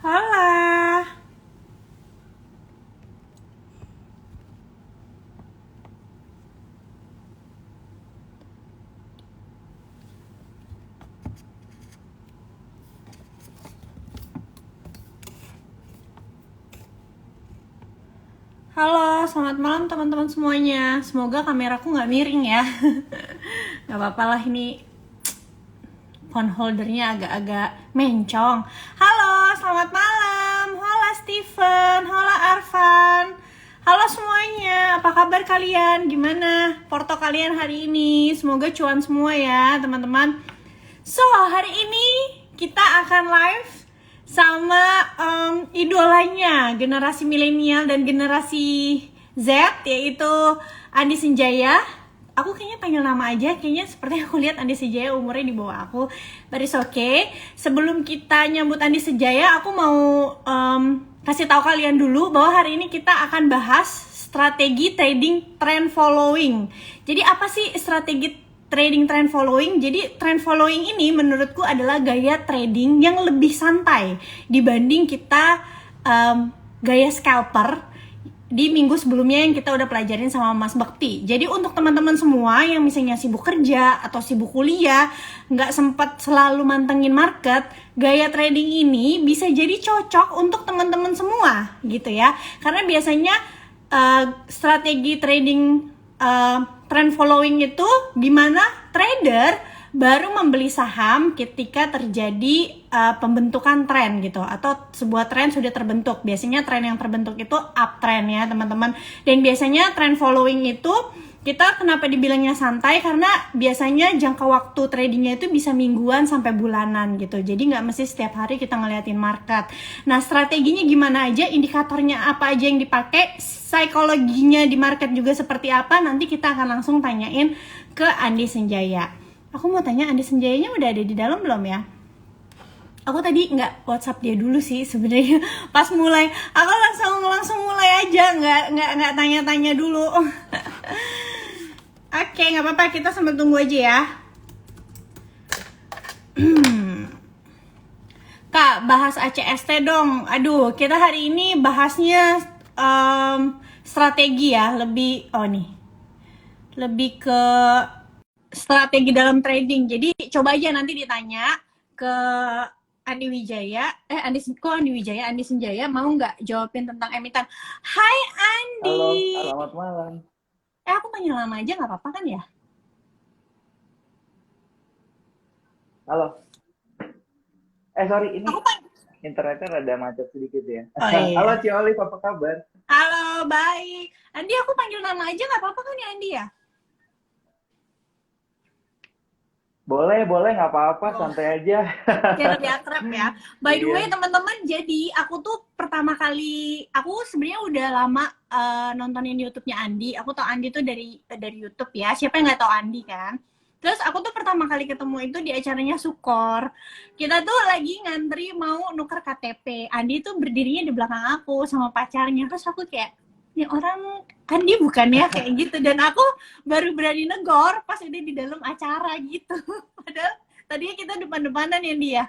Hola. Halo, selamat malam teman-teman semuanya. Semoga kameraku nggak miring ya. Nggak apa-apa lah, ini phone holdernya agak-agak mencong. Halo, selamat malam. Hola Steven, hola Arfan. Halo semuanya, apa kabar kalian? Gimana porto kalian hari ini? Semoga cuan semua ya teman-teman. So, hari ini kita akan live sama idolanya generasi milenial dan generasi Z, yaitu Andi Senjaya. Aku kayaknya panggil nama aja, kayaknya seperti aku lihat Andi Senjaya umurnya di bawah aku. But it's okay. Sebelum kita nyambut Andi Senjaya, aku mau kasih tahu kalian dulu bahwa hari ini kita akan bahas strategi trading trend following. Jadi apa sih strategi trading trend following? Jadi trend following ini menurutku adalah gaya trading yang lebih santai dibanding kita gaya scalper di minggu sebelumnya yang kita udah pelajarin sama Mas Bakti. Jadi untuk teman-teman semua yang misalnya sibuk kerja atau sibuk kuliah, nggak sempat selalu mantengin market, gaya trading ini bisa jadi cocok untuk teman-teman semua gitu ya. Karena biasanya strategi trading trend following itu dimana trader baru membeli saham ketika terjadi pembentukan tren gitu, atau sebuah tren sudah terbentuk. Biasanya tren yang terbentuk itu uptrend ya teman-teman. Dan biasanya trend following itu kita kenapa dibilangnya santai, karena biasanya jangka waktu tradingnya itu bisa mingguan sampai bulanan gitu. Jadi nggak mesti setiap hari kita ngeliatin market. Nah, strateginya gimana aja, indikatornya apa aja yang dipakai, psikologinya di market juga seperti apa, nanti kita akan langsung tanyain ke Andi Senjaya. Aku mau tanya, Andi Senjayanya udah ada di dalam belum ya? Aku tadi nggak WhatsApp dia dulu sih sebenarnya. Pas mulai, aku langsung mulai aja, nggak tanya-tanya dulu. Oke, nggak apa-apa, kita sambil tunggu aja ya. Kak, bahas ACST dong. Aduh, kita hari ini bahasnya strategi ya, lebih lebih ke strategi dalam trading. Jadi coba aja nanti ditanya ke Andi Wijaya, Andi Wijaya, Andi Senjaya mau nggak jawabin tentang emiten. Hai Halo, Andi. selamat malam. Aku panggil nama aja nggak apa-apa kan ya? Halo. Sorry, Aku ini panggil. internetnya rada macet sedikit ya. Oh Halo, iya. Ci Olive, apa kabar? Halo, baik. Andi, aku panggil nama aja nggak apa-apa kan ya Andi ya? Boleh, boleh, nggak apa-apa, Oh, santai aja. biar lebih akrab ya. By the way, Iya. teman-teman, jadi aku tuh pertama kali, aku sebenarnya udah lama nontonin YouTube-nya Andi. Aku tau Andi tuh dari YouTube ya. Siapa yang nggak tau Andi kan? Terus aku tuh pertama kali ketemu itu di acaranya Sukor. Kita tuh lagi ngantri mau nuker KTP. Andi tuh berdirinya di belakang aku sama pacarnya. Terus aku kayak, ini orang Andi bukan ya, kayak gitu. Dan aku baru berani negor pas udah di dalam acara gitu. Padahal tadinya kita depan-depanan ya dia.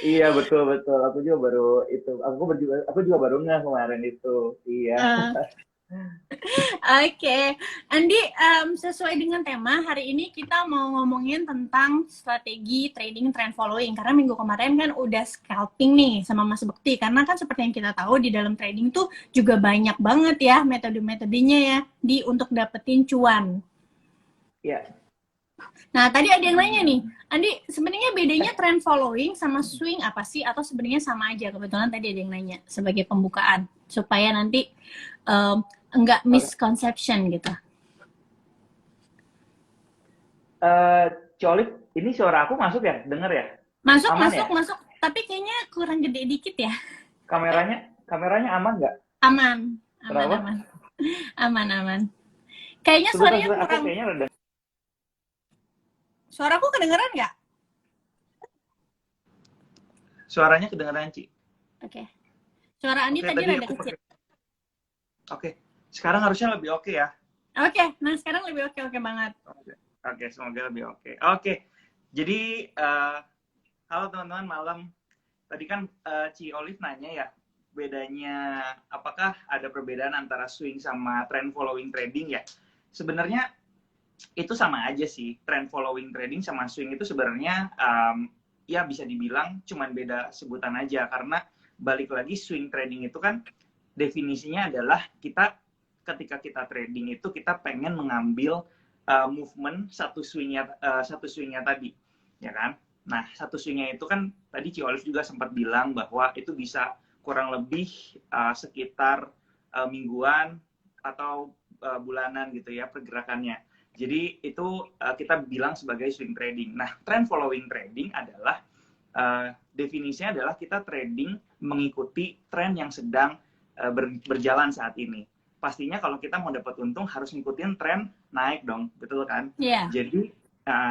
Iya, betul, betul. Aku juga baru itu. Aku juga baru ngeh kemarin itu. Iya. Uh, Oke, Andi, sesuai dengan tema hari ini kita mau ngomongin tentang strategi trading trend following, karena minggu kemarin kan udah scalping nih sama Mas Bekti, karena kan seperti yang kita tahu di dalam trading tuh juga banyak banget ya metode-metodenya ya untuk dapetin cuan. Iya. Nah, tadi ada yang nanya nih, Andi, sebenarnya bedanya trend following sama swing apa sih? Atau sebenarnya sama aja? Kebetulan tadi ada yang nanya sebagai pembukaan, supaya nanti enggak Oke. misconception gitu. Eh, Ci Olive, ini suara aku masuk ya? Dengar ya? Masuk, Aman masuk, ya? masuk. Tapi kayaknya kurang gede dikit ya. Kameranya aman nggak? Aman, aman, Kenapa? aman. Aman, aman. Kayaknya Sebentar, suaranya sebentar. Aku kurang. kayaknya rada. Suaraku kedengeran nggak? Suaranya kedengeran, Ci. Oke. Suara Andi Oke, tadi tadi rada aku kecil. pakai. Oke. Sekarang harusnya lebih oke ya. Oke, nah sekarang lebih oke banget. Oke, semoga lebih oke. Oke, jadi Halo teman-teman, malam. Tadi kan Ci Olive nanya ya, bedanya apakah ada perbedaan antara swing sama trend following trading ya? Sebenarnya itu sama aja sih. Trend following trading sama swing itu sebenarnya ya bisa dibilang cuman beda sebutan aja. Karena balik lagi swing trading itu kan definisinya adalah ketika kita trading itu kita pengen mengambil movement satu swingnya tadi, ya kan? Nah, satu swingnya itu kan tadi Ci Olive juga sempat bilang bahwa itu bisa kurang lebih sekitar mingguan atau bulanan gitu ya pergerakannya. Jadi itu kita bilang sebagai swing trading. Nah, trend following trading adalah definisinya adalah kita trading mengikuti tren yang sedang berjalan saat ini. Pastinya kalau kita mau dapat untung harus ngikutin tren naik dong, betul kan? Iya.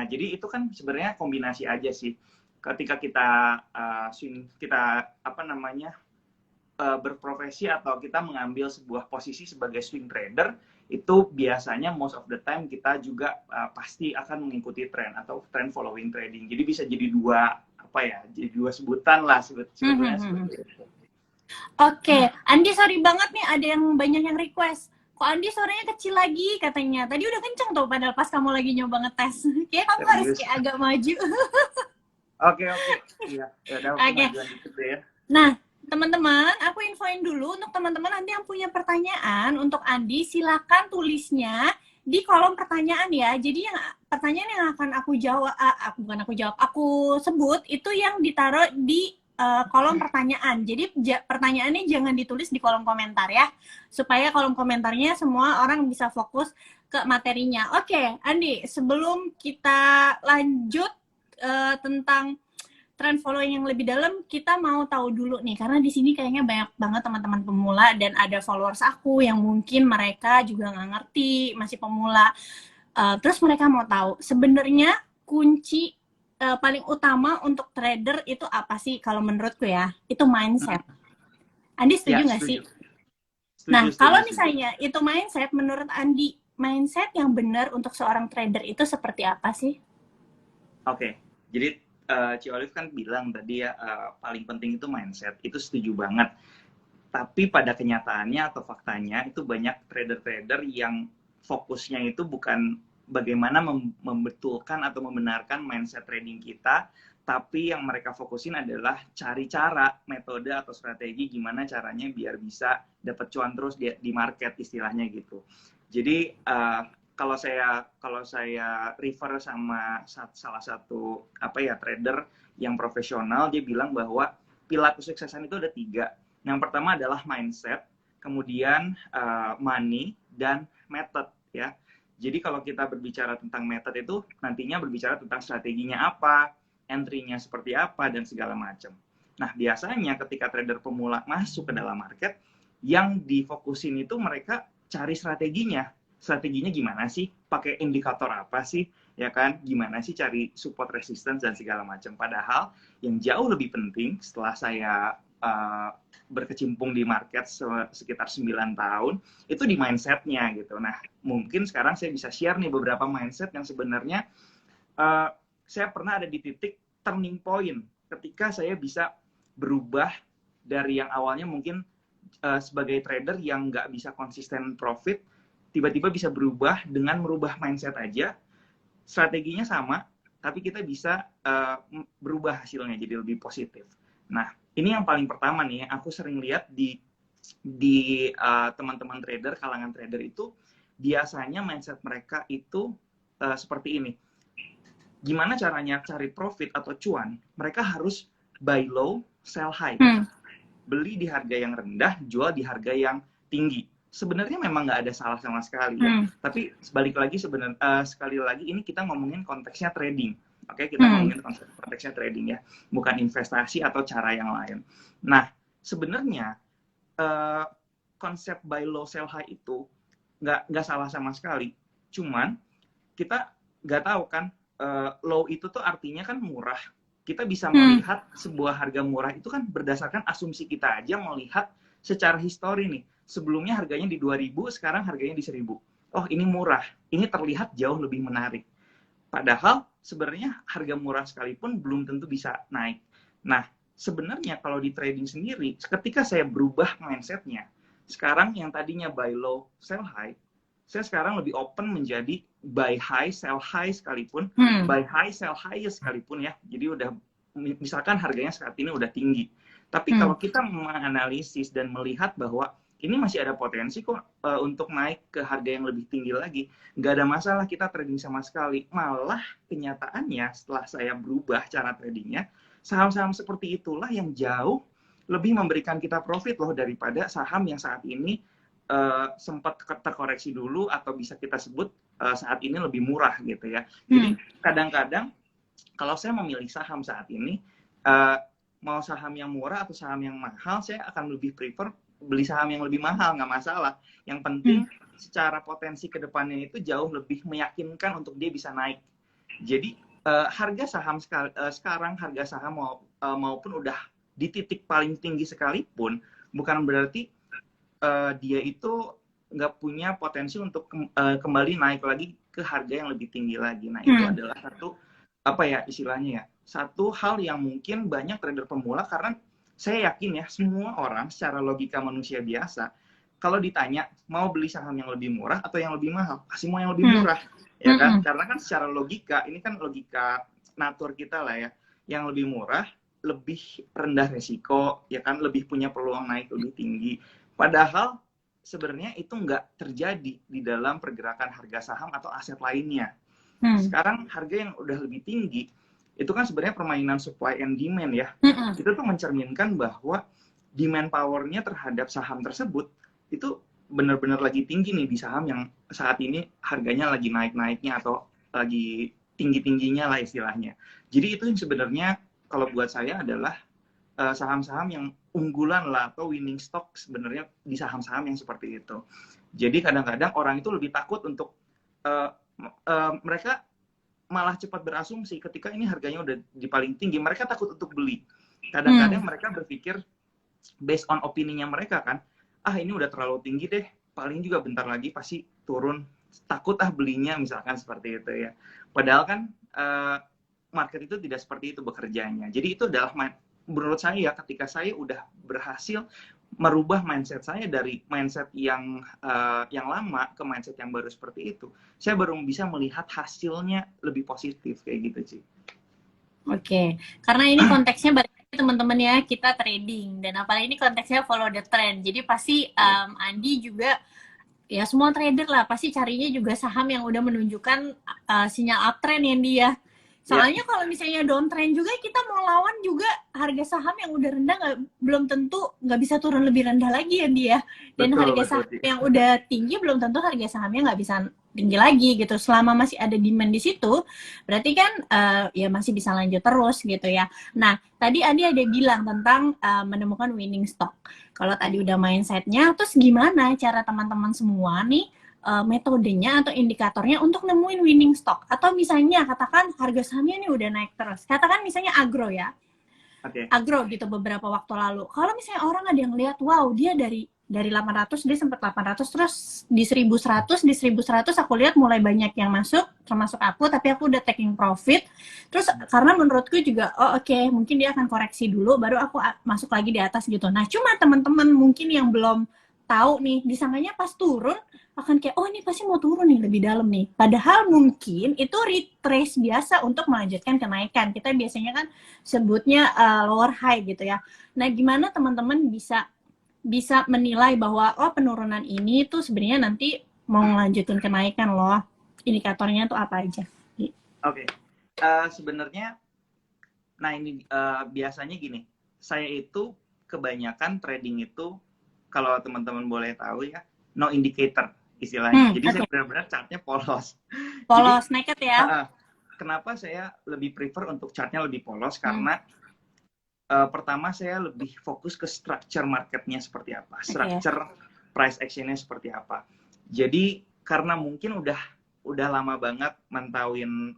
Jadi itu kan sebenarnya kombinasi aja sih. Ketika kita berprofesi atau kita mengambil sebuah posisi sebagai swing trader, itu biasanya most of the time kita juga pasti akan mengikuti tren atau trend following trading. Jadi bisa jadi jadi dua sebutan lah sebetulnya seperti itu. Oke, Andi sorry banget nih ada yang banyak yang request. Kok Andi suaranya kecil lagi katanya. Tadi udah kenceng tuh padahal pas kamu lagi nyoba ngetes. Kayaknya kamu harus kayak agak maju. Oke. Iya, udah kemajuan dikit deh ya. Nah, teman-teman, aku infoin dulu untuk teman-teman nanti yang punya pertanyaan untuk Andi, silakan tulisnya di kolom pertanyaan ya. Jadi yang pertanyaan yang akan aku jawab, aku sebut itu yang ditaruh di kolom pertanyaan. Jadi pertanyaannya jangan ditulis di kolom komentar ya, supaya kolom komentarnya semua orang bisa fokus ke materinya. Oke, Andi, sebelum kita lanjut tentang trend following yang lebih dalam, kita mau tahu dulu nih, karena di sini kayaknya banyak banget teman-teman pemula dan ada followers aku yang mungkin mereka juga nggak ngerti, masih pemula. Terus mereka mau tahu sebenarnya kunci paling utama untuk trader itu apa sih? Kalau menurutku ya, itu mindset. Andi setuju nggak sih? Nah, kalau misalnya itu mindset, menurut Andi, mindset yang benar untuk seorang trader itu seperti apa sih? Oke, jadi Ci Olive kan bilang tadi ya paling penting itu mindset, itu setuju banget. Tapi pada kenyataannya atau faktanya itu banyak trader-trader yang fokusnya itu bukan bagaimana membetulkan atau membenarkan mindset trading kita, tapi yang mereka fokusin adalah cari cara, metode atau strategi gimana caranya biar bisa dapat cuan terus di market istilahnya gitu. Jadi kalau saya refer sama salah satu trader yang profesional, dia bilang bahwa pilar kesuksesan itu ada 3. Yang pertama adalah mindset, kemudian money dan method ya. Jadi kalau kita berbicara tentang method itu nantinya berbicara tentang strateginya apa, entry-nya seperti apa dan segala macam. Nah, biasanya ketika trader pemula masuk ke dalam market, yang difokusin itu mereka cari strateginya. Strateginya gimana sih? Pakai indikator apa sih? Ya kan? Gimana sih cari support resistance dan segala macam. Padahal yang jauh lebih penting setelah saya berkecimpung di market sekitar 9 tahun, itu di mindsetnya gitu. Nah, mungkin sekarang saya bisa share nih beberapa mindset yang sebenarnya saya pernah ada di titik turning point ketika saya bisa berubah dari yang awalnya mungkin sebagai trader yang nggak bisa konsisten profit, tiba-tiba bisa berubah dengan merubah mindset aja, strateginya sama, tapi kita bisa berubah hasilnya jadi lebih positif. Nah, ini yang paling pertama nih, aku sering lihat di teman-teman trader, kalangan trader itu, biasanya mindset mereka itu seperti ini. Gimana caranya cari profit atau cuan? Mereka harus buy low, sell high. Beli di harga yang rendah, jual di harga yang tinggi. Sebenarnya memang nggak ada salah sama sekali ya. Tapi sekali lagi ini kita ngomongin konteksnya trading. Oke, kita ngomongin konteksnya trading ya, bukan investasi atau cara yang lain. Nah, sebenarnya konsep buy low sell high itu nggak salah sama sekali. Cuman kita nggak tahu kan low itu tuh artinya kan murah. Kita bisa melihat sebuah harga murah itu kan berdasarkan asumsi kita aja, melihat secara histori nih. Sebelumnya harganya di 2.000, sekarang harganya di 1.000. Oh, ini murah. Ini terlihat jauh lebih menarik. Padahal sebenarnya harga murah sekalipun belum tentu bisa naik. Nah, sebenarnya kalau di trading sendiri, ketika saya berubah mindsetnya, sekarang yang tadinya buy low, sell high, saya sekarang lebih open menjadi buy high, sell high sekalipun, buy high, sell high sekalipun ya. Jadi udah, misalkan harganya saat ini udah tinggi. Tapi kalau kita menganalisis dan melihat bahwa ini masih ada potensi kok untuk naik ke harga yang lebih tinggi lagi, nggak ada masalah kita trading sama sekali. Malah kenyataannya setelah saya berubah cara tradingnya, saham-saham seperti itulah yang jauh lebih memberikan kita profit loh daripada saham yang saat ini sempat terkoreksi dulu atau bisa kita sebut saat ini lebih murah gitu ya. Jadi kadang-kadang kalau saya memilih saham saat ini, mau saham yang murah atau saham yang mahal, saya akan lebih prefer beli saham yang lebih mahal, nggak masalah. Yang penting secara potensi ke depannya itu jauh lebih meyakinkan untuk dia bisa naik. Jadi harga saham sekarang, harga saham maupun udah di titik paling tinggi sekalipun, bukan berarti dia itu nggak punya potensi untuk kembali naik lagi ke harga yang lebih tinggi lagi. Nah itu adalah satu, apa ya istilahnya ya, satu hal yang mungkin banyak trader pemula, karena saya yakin ya, semua orang secara logika manusia biasa, kalau ditanya mau beli saham yang lebih murah atau yang lebih mahal, pasti mau yang lebih murah, ya kan? Karena kan secara logika, ini kan logika natur kita lah ya, yang lebih murah, lebih rendah resiko, ya kan? Lebih punya peluang naik lebih tinggi. Padahal sebenarnya itu nggak terjadi di dalam pergerakan harga saham atau aset lainnya. Sekarang harga yang udah lebih tinggi, itu kan sebenarnya permainan supply and demand ya. Itu tuh mencerminkan bahwa demand power-nya terhadap saham tersebut itu benar-benar lagi tinggi nih di saham yang saat ini harganya lagi naik-naiknya atau lagi tinggi-tingginya lah istilahnya. Jadi itu yang sebenarnya kalau buat saya adalah saham-saham yang unggulan lah atau winning stock sebenarnya di saham-saham yang seperti itu. Jadi kadang-kadang orang itu lebih takut untuk mereka malah cepat berasumsi ketika ini harganya udah di paling tinggi, mereka takut untuk beli. Kadang-kadang mereka berpikir based on opininya mereka kan, ini udah terlalu tinggi deh, paling juga bentar lagi pasti turun, takut belinya misalkan seperti itu ya. Padahal kan market itu tidak seperti itu bekerjanya. Jadi itu adalah menurut saya ketika saya udah berhasil merubah mindset saya dari mindset yang lama ke mindset yang baru seperti itu, saya baru bisa melihat hasilnya lebih positif kayak gitu sih. Oke, karena ini konteksnya berarti teman-teman ya, kita trading dan apalagi ini konteksnya follow the trend. Jadi pasti Andi juga ya, semua trader lah pasti carinya juga saham yang udah menunjukkan sinyal uptrend yang dia. Soalnya kalau misalnya downtrend juga, kita mau lawan juga harga saham yang udah rendah belum tentu nggak bisa turun lebih rendah lagi ya dia. Dan harga saham yang udah tinggi belum tentu harga sahamnya nggak bisa tinggi lagi gitu. Selama masih ada demand di situ, berarti kan ya masih bisa lanjut terus gitu ya. Nah, tadi Adi ada bilang tentang menemukan winning stock. Kalau tadi udah mindsetnya, terus gimana cara teman-teman semua nih metodenya atau indikatornya untuk nemuin winning stock? Atau misalnya katakan harga sahamnya nih udah naik terus, katakan misalnya agro ya, agro gitu beberapa waktu lalu. Kalau misalnya orang ada yang lihat, wow dia dari 800 dia sempat 800, terus di 1100 aku lihat mulai banyak yang masuk, termasuk aku, tapi aku udah taking profit. Terus karena menurutku juga oke, mungkin dia akan koreksi dulu baru aku masuk lagi di atas gitu. Nah cuma teman-teman mungkin yang belum tahu nih, disangkanya pas turun akan kayak, ini pasti mau turun nih lebih dalam nih. Padahal mungkin itu retrace biasa untuk melanjutkan kenaikan. Kita biasanya kan sebutnya lower high gitu ya. Nah, gimana teman-teman bisa menilai bahwa penurunan ini tuh sebenarnya nanti mau melanjutkan kenaikan loh. Indikatornya tuh apa aja? Oke. Sebenarnya nah ini biasanya gini. Saya itu kebanyakan trading itu, kalau teman-teman boleh tahu ya, no indicator istilahnya. Jadi saya benar-benar chartnya polos. Polos, naked ya. Kenapa saya lebih prefer untuk chartnya lebih polos? Karena pertama saya lebih fokus ke structure marketnya seperti apa, structure price actionnya seperti apa. Jadi karena mungkin udah lama banget mantauin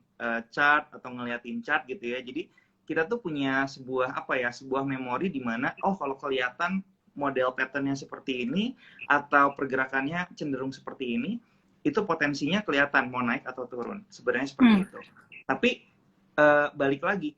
chart atau ngeliatin chart gitu ya. Jadi kita tuh punya sebuah memori di mana kalau kelihatan model patternnya seperti ini atau pergerakannya cenderung seperti ini, itu potensinya kelihatan mau naik atau turun. Sebenarnya seperti itu. Tapi balik lagi,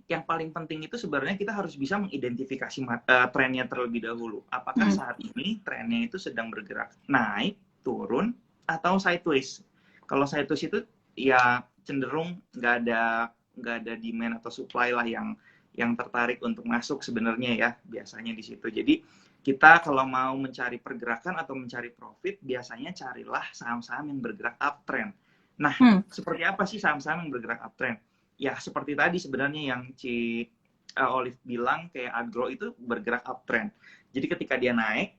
yang paling penting itu sebenarnya kita harus bisa mengidentifikasi trennya terlebih dahulu. Apakah saat ini trennya itu sedang bergerak naik, turun, atau sideways. Kalau sideways itu ya cenderung nggak ada demand atau supply lah yang tertarik untuk masuk sebenarnya ya, biasanya di situ. Jadi kita kalau mau mencari pergerakan atau mencari profit, biasanya carilah saham-saham yang bergerak uptrend. Nah, seperti apa sih saham-saham yang bergerak uptrend? Ya seperti tadi sebenarnya yang Olive bilang, kayak agro itu bergerak uptrend. Jadi ketika dia naik,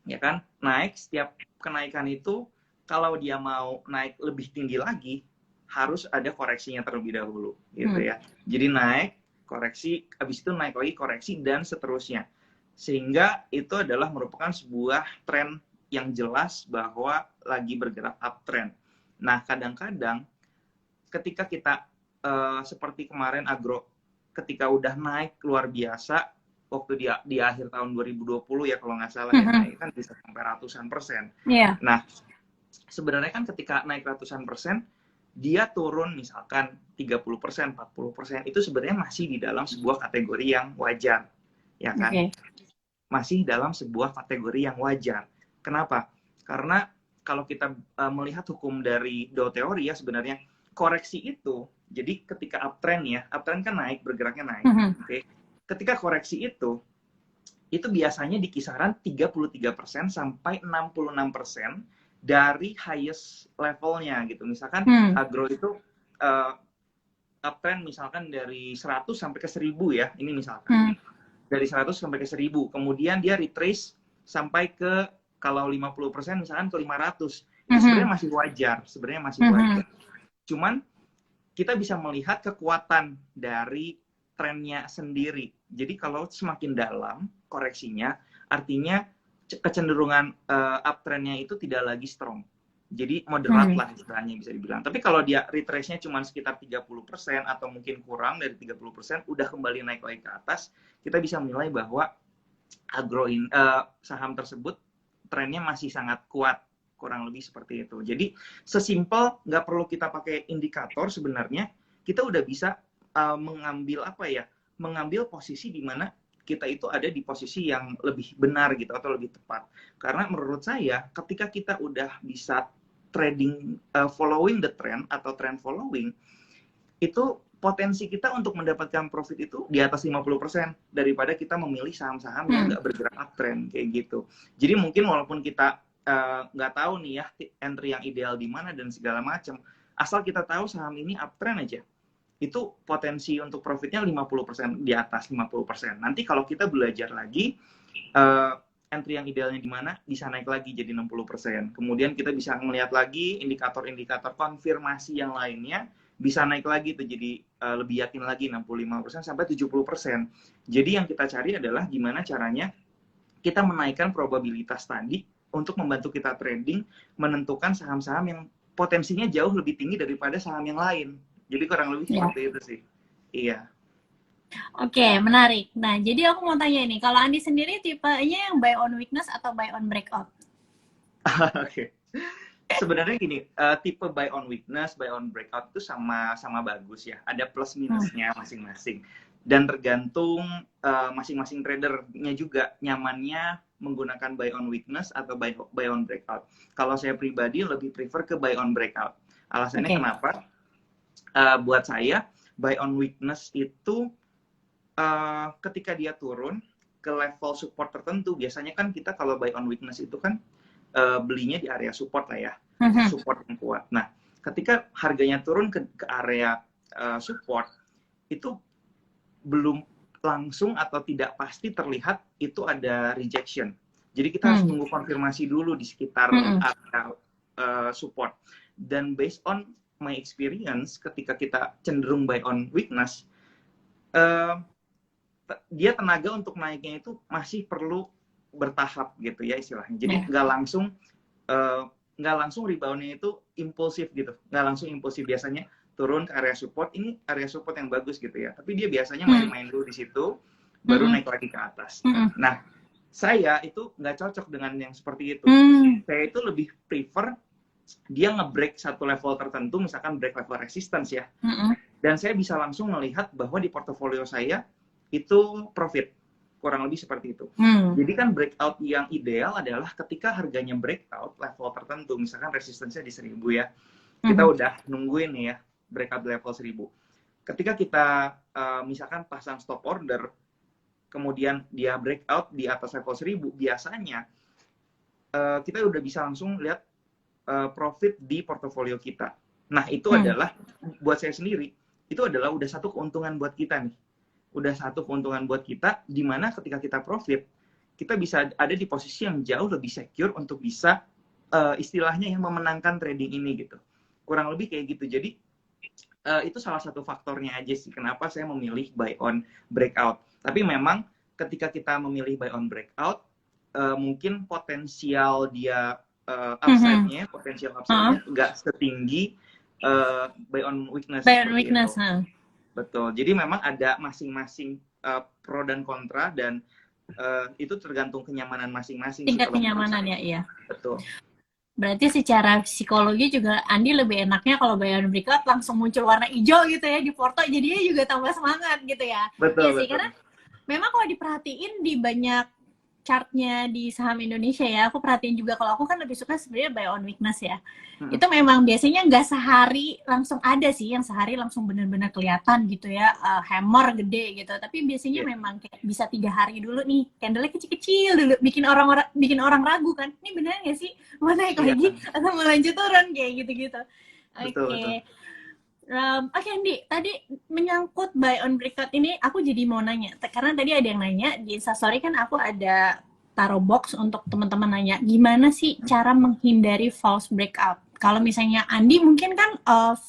ya kan, naik, setiap kenaikan itu kalau dia mau naik lebih tinggi lagi, harus ada koreksinya terlebih dahulu, gitu ya. Jadi naik, koreksi, habis itu naik lagi, koreksi, dan seterusnya. Sehingga itu adalah merupakan sebuah tren yang jelas bahwa lagi bergerak uptrend. Nah, kadang-kadang ketika kita seperti kemarin agro, ketika udah naik luar biasa, waktu di akhir tahun 2020 ya kalau nggak salah ya, naik kan bisa sampai ratusan persen. Nah, sebenarnya kan ketika naik ratusan persen, dia turun misalkan 30%, 40%, itu sebenarnya masih di dalam sebuah kategori yang wajar, ya kan? Masih dalam sebuah kategori yang wajar. Kenapa? Karena kalau kita melihat hukum dari Dow teori ya, sebenarnya koreksi itu, jadi ketika uptrend ya, uptrend kan naik, bergeraknya naik. Ketika koreksi itu biasanya di kisaran 33% sampai 66% dari highest levelnya gitu. Misalkan agro itu uptrend misalkan dari 100 sampai ke 1000 ya, ini misalkan. Dari 100 sampai ke 1000, kemudian dia retrace sampai ke, kalau 50% misalkan ke 500. Itu sebenarnya masih wajar, Cuman kita bisa melihat kekuatan dari trennya sendiri. Jadi kalau semakin dalam koreksinya, artinya kecenderungan uptrendnya itu tidak lagi strong. Jadi moderat lah istilahnya bisa dibilang. Tapi kalau dia retrace-nya cuma sekitar 30% atau mungkin kurang dari 30%, udah kembali naik lagi ke atas, kita bisa menilai bahwa saham tersebut trennya masih sangat kuat. Kurang lebih seperti itu. Jadi sesimpel nggak perlu kita pakai indikator, sebenarnya kita udah bisa mengambil posisi di mana kita itu ada di posisi yang lebih benar gitu atau lebih tepat. Karena menurut saya ketika kita udah bisa trading following the trend atau trend following, itu potensi kita untuk mendapatkan profit itu di atas 50% daripada kita memilih saham-saham yang nggak bergerak uptrend kayak gitu. Jadi mungkin walaupun kita nggak tahu nih ya entry yang ideal di mana dan segala macam, asal kita tahu saham ini uptrend aja, itu potensi untuk profitnya 50%, di atas 50%. Nanti kalau kita belajar lagi entry yang idealnya di mana, bisa naik lagi jadi 60%. Kemudian kita bisa melihat lagi indikator-indikator konfirmasi yang lainnya, bisa naik lagi tuh jadi lebih yakin lagi 65% sampai 70%. Jadi yang kita cari adalah gimana caranya kita menaikkan probabilitas tadi untuk membantu kita trading, menentukan saham-saham yang potensinya jauh lebih tinggi daripada saham yang lain. Jadi kurang lebih seperti itu sih. Iya. Oke, menarik. Nah, jadi aku mau tanya nih, kalau Andi sendiri tipenya yang buy on weakness atau buy on breakout? Oke. Sebenarnya gini, tipe buy on weakness, buy on breakout itu sama bagus ya. Ada plus minusnya masing-masing. Dan tergantung masing-masing tradernya juga nyamannya menggunakan buy on weakness atau buy on breakout. Kalau saya pribadi lebih prefer ke buy on breakout. Alasannya kenapa? Buat saya, buy on weakness itu ketika dia turun ke level support tertentu, biasanya kan kita kalau buy on weakness itu kan belinya di area support lah ya, support yang kuat. Nah, ketika harganya turun ke area support, itu belum langsung atau tidak pasti terlihat itu ada rejection. Jadi kita harus tunggu konfirmasi dulu di sekitar area support. Dan based on my experience, ketika kita cenderung buy on weakness, dia tenaga untuk naiknya itu masih perlu bertahap gitu ya istilahnya. Jadi nggak langsung reboundnya itu impulsif gitu, nggak langsung impulsif. Biasanya turun ke area support, ini area support yang bagus gitu ya, tapi dia biasanya main-main dulu di situ, baru naik lagi ke atas. Nah, saya itu nggak cocok dengan yang seperti itu. Saya itu lebih prefer dia nge-break satu level tertentu, misalkan break level resistance ya, dan saya bisa langsung melihat bahwa di portofolio saya itu profit, kurang lebih seperti itu. Jadi kan breakout yang ideal adalah ketika harganya breakout level tertentu, misalkan resistensinya di 1000 ya, kita udah nungguin nih ya breakout level 1000. Ketika kita misalkan pasang stop order, kemudian dia breakout di atas level 1000, biasanya kita udah bisa langsung lihat profit di portofolio kita. Nah, itu adalah buat saya sendiri, itu adalah udah satu keuntungan buat kita nih. Udah satu keuntungan buat kita, di mana ketika kita profit, kita bisa ada di posisi yang jauh lebih secure untuk bisa istilahnya yang memenangkan trading ini gitu. Kurang lebih kayak gitu. Jadi itu salah satu faktornya aja sih kenapa saya memilih buy on breakout. Tapi memang ketika kita memilih buy on breakout, mungkin potensial dia upside-nya, potensial upside-nya nggak setinggi buy on weakness. Buy on weakness, betul. Jadi memang ada masing-masing pro dan kontra, dan itu tergantung kenyamanan masing-masing. Tingkat kenyamanan ya, iya. Betul. Berarti secara psikologi juga Andi lebih enaknya kalau buy on breakout langsung muncul warna hijau gitu ya di porto, jadinya juga tambah semangat gitu ya. Betul, ya sih, betul. Karena memang kalau diperhatiin di banyak chartnya di saham Indonesia ya, aku perhatiin juga, kalau aku kan lebih suka sebenarnya buy on weakness ya. Itu memang biasanya nggak sehari langsung ada sih, yang sehari langsung benar-benar kelihatan gitu ya, hammer gede gitu. Tapi biasanya memang kayak bisa 3 hari dulu nih, candle-nya kecil-kecil dulu, bikin orang ragu kan, ini benar nggak sih mau naik lagi atau mau lanjut turun kayak gitu-gitu. Oke. Oke, Andi, tadi menyangkut buy on breakout ini, aku jadi mau nanya, karena tadi ada yang nanya di Instastory kan, aku ada taruh box untuk teman-teman nanya, gimana sih cara menghindari false breakout? Kalau misalnya Andi mungkin kan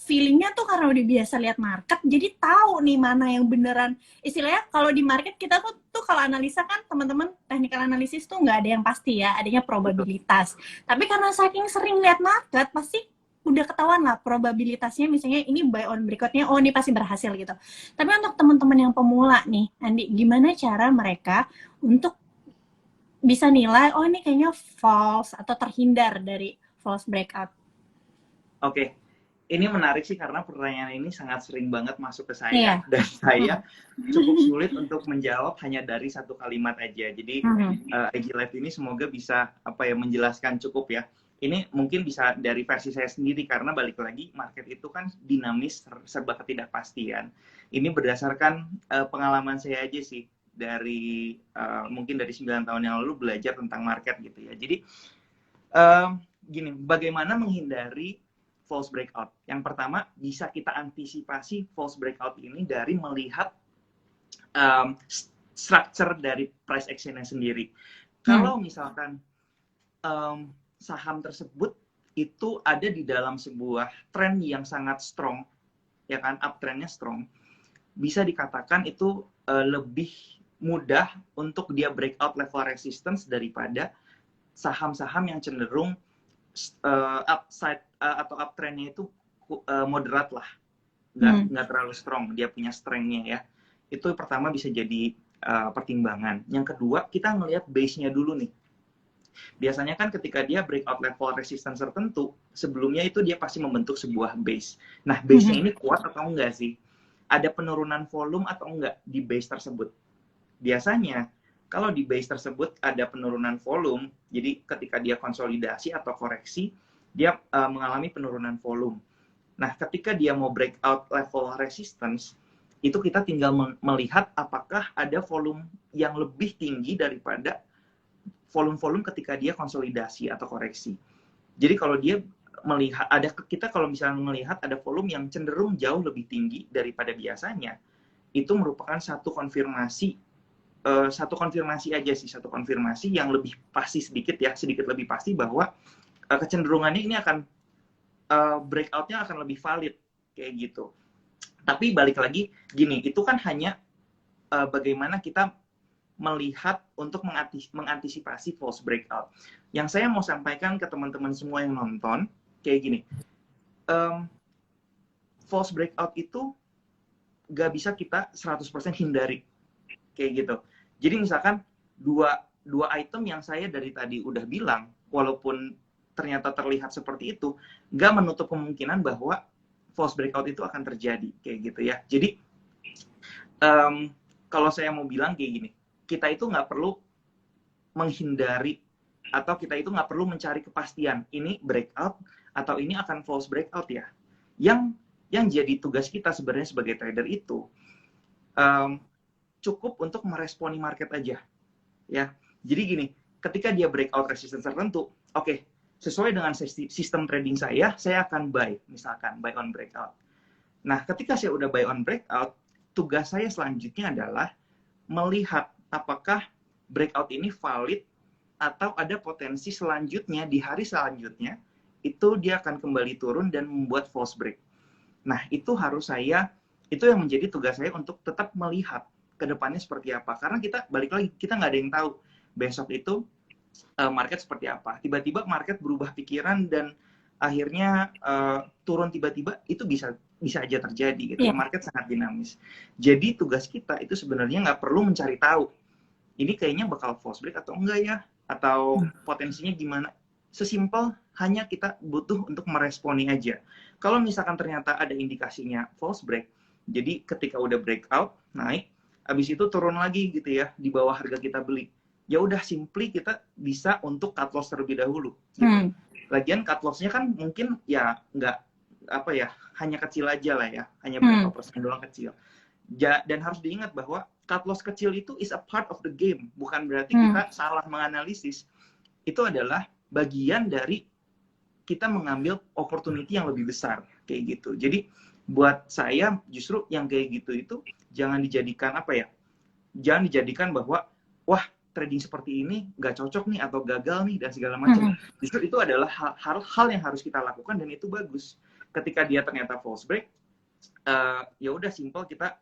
feelingnya tuh karena udah biasa lihat market, jadi tahu nih mana yang beneran. Istilahnya kalau di market kita tuh kalau analisa kan teman-teman, technical analysis tuh nggak ada yang pasti ya, adanya probabilitas. Tapi karena saking sering lihat market, pasti udah ketahuan lah probabilitasnya, misalnya ini buy on breakout-nya, oh ini pasti berhasil gitu. Tapi untuk teman-teman yang pemula nih, Andi, gimana cara mereka untuk bisa nilai, oh ini kayaknya false, atau terhindar dari false breakout? Oke, ini menarik sih karena pertanyaan ini sangat sering banget masuk ke saya, dan saya cukup sulit untuk menjawab hanya dari satu kalimat aja. Jadi IG Live ini semoga bisa menjelaskan cukup ya. Ini mungkin bisa dari versi saya sendiri, karena balik lagi market itu kan dinamis, serba ketidakpastian. Ini berdasarkan pengalaman saya aja sih, dari mungkin dari 9 tahun yang lalu belajar tentang market gitu ya. Jadi gini, bagaimana menghindari false breakout? Yang pertama, bisa kita antisipasi false breakout ini dari melihat structure dari price action-nya sendiri. Kalau misalkan saham tersebut itu ada di dalam sebuah tren yang sangat strong, ya kan, uptrendnya strong, bisa dikatakan itu lebih mudah untuk dia breakout level resistance daripada saham-saham yang cenderung upside atau uptrendnya itu moderat lah, nggak terlalu strong, dia punya strength-nya ya. Itu pertama bisa jadi pertimbangan. Yang kedua, kita ngelihat base-nya dulu nih. Biasanya kan ketika dia breakout level resistance tertentu, sebelumnya itu dia pasti membentuk sebuah base. Nah, base-nya ini kuat atau enggak sih? Ada penurunan volume atau enggak di base tersebut? Biasanya, kalau di base tersebut ada penurunan volume, jadi ketika dia konsolidasi atau koreksi, dia mengalami penurunan volume. Nah, ketika dia mau breakout level resistance, itu kita tinggal melihat apakah ada volume yang lebih tinggi daripada volume-volume ketika dia konsolidasi atau koreksi. Jadi kalau dia melihat kita kalau misalnya melihat ada volume yang cenderung jauh lebih tinggi daripada biasanya, itu merupakan satu konfirmasi yang lebih pasti sedikit lebih pasti bahwa kecenderungannya ini akan breakout-nya akan lebih valid kayak gitu. Tapi balik lagi gini, itu kan hanya bagaimana kita melihat untuk mengantisipasi false breakout. Yang saya mau sampaikan ke teman-teman semua yang nonton, kayak gini. False breakout itu gak bisa kita 100% hindari. Kayak gitu. Jadi misalkan dua item yang saya dari tadi udah bilang, walaupun ternyata terlihat seperti itu, gak menutup kemungkinan bahwa false breakout itu akan terjadi kayak gitu ya. Jadi kalau saya mau bilang kayak gini, kita itu nggak perlu menghindari atau kita itu nggak perlu mencari kepastian ini breakout atau ini akan false breakout ya. Yang jadi tugas kita sebenarnya sebagai trader itu cukup untuk meresponi market aja ya. Jadi gini, ketika dia breakout resistance tertentu, oke, sesuai dengan sistem trading saya akan buy, misalkan buy on breakout. Nah, ketika saya udah buy on breakout, tugas saya selanjutnya adalah melihat apakah breakout ini valid atau ada potensi selanjutnya di hari selanjutnya itu dia akan kembali turun dan membuat false break. Nah, itu yang menjadi tugas saya untuk tetap melihat ke depannya seperti apa. Karena kita balik lagi, kita nggak ada yang tahu besok itu market seperti apa. Tiba-tiba market berubah pikiran dan akhirnya turun tiba-tiba, itu bisa aja terjadi gitu. Yeah. Market sangat dinamis. Jadi tugas kita itu sebenarnya nggak perlu mencari tahu ini kayaknya bakal false break atau enggak ya, atau potensinya gimana. Sesimpel hanya kita butuh untuk meresponi aja. Kalau misalkan ternyata ada indikasinya false break, jadi ketika udah breakout naik, habis itu turun lagi gitu ya di bawah harga kita beli, ya udah simply kita bisa untuk cut loss terlebih dahulu. Gitu. Lagian cut loss-nya kan mungkin ya nggak hanya kecil aja lah ya, hanya berapa persen doang kecil. Dan harus diingat bahwa cut loss kecil itu is a part of the game, bukan berarti kita salah menganalisis. Itu adalah bagian dari kita mengambil opportunity yang lebih besar kayak gitu. Jadi buat saya justru yang kayak gitu itu jangan dijadikan jangan dijadikan bahwa wah trading seperti ini nggak cocok nih atau gagal nih dan segala macam. Justru itu adalah hal yang harus kita lakukan dan itu bagus. Ketika dia ternyata false break, ya udah simple kita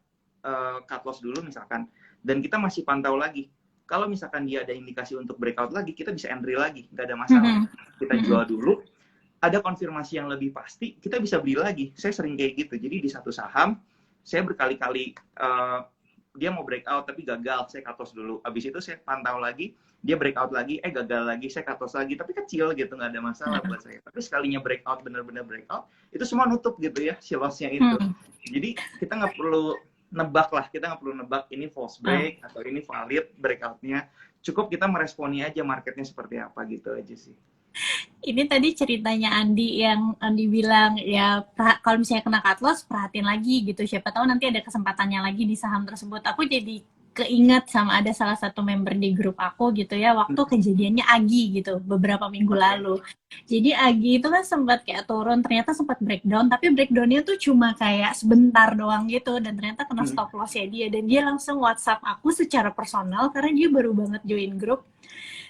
cut loss dulu misalkan, dan kita masih pantau lagi. Kalau misalkan dia ada indikasi untuk breakout lagi, kita bisa entry lagi, nggak ada masalah. Kita jual dulu, ada konfirmasi yang lebih pasti, kita bisa beli lagi. Saya sering kayak gitu. Jadi di satu saham, saya berkali-kali dia mau breakout tapi gagal, saya cut loss dulu. Habis itu saya pantau lagi, dia breakout lagi, gagal lagi, saya cut loss lagi. Tapi kecil gitu, nggak ada masalah buat saya. Tapi sekalinya breakout, benar-benar breakout, itu semua nutup gitu ya, si loss-nya itu. Jadi kita nggak perlu nebak lah, kita nggak perlu nebak ini false break atau ini valid breakout-nya. Cukup kita meresponi aja marketnya seperti apa gitu aja sih. Ini tadi ceritanya Andi yang Andi bilang ya kalau misalnya kena cut loss perhatiin lagi gitu, siapa tahu nanti ada kesempatannya lagi di saham tersebut. Aku jadi keinget sama ada salah satu member di grup aku gitu ya, waktu kejadiannya Agi gitu beberapa minggu lalu. Jadi Agi itu kan sempat kayak turun, ternyata sempat breakdown, tapi breakdownnya tuh cuma kayak sebentar doang gitu, dan ternyata kena stop loss ya dia, dan dia langsung WhatsApp aku secara personal karena dia baru banget join grup.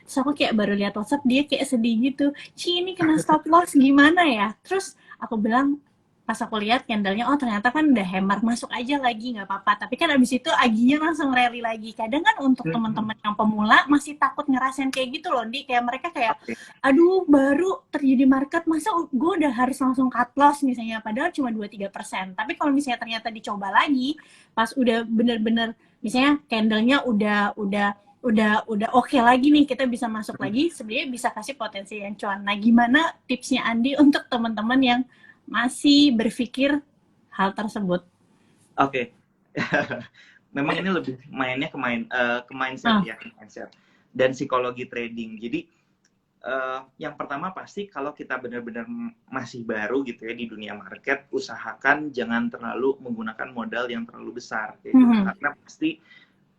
Terus aku kayak baru lihat WhatsApp dia kayak sedih gitu, Ci ini kena stop loss gimana ya? Terus aku bilang, pas aku lihat candlenya, oh ternyata kan udah hammer, masuk aja lagi nggak apa-apa. Tapi kan abis itu Aginya langsung rally lagi. Kadang kan untuk teman-teman yang pemula masih takut ngerasain kayak gitu loh, Di. Kayak mereka kayak, aduh baru terjadi market, masa gue udah harus langsung cut loss misalnya, padahal cuma 2-3%. Tapi kalau misalnya ternyata dicoba lagi, pas udah bener-bener, misalnya candlenya udah oke lagi nih, kita bisa masuk lagi, sebenarnya bisa kasih potensi yang cuan. Nah, gimana tipsnya Andi untuk teman-teman yang masih berpikir hal tersebut? Oke. Memang ini lebih mainnya ke mindset ya, mindset dan psikologi trading. Jadi yang pertama pasti kalau kita benar-benar masih baru gitu ya di dunia market, usahakan jangan terlalu menggunakan modal yang terlalu besar kayak gitu. Karena pasti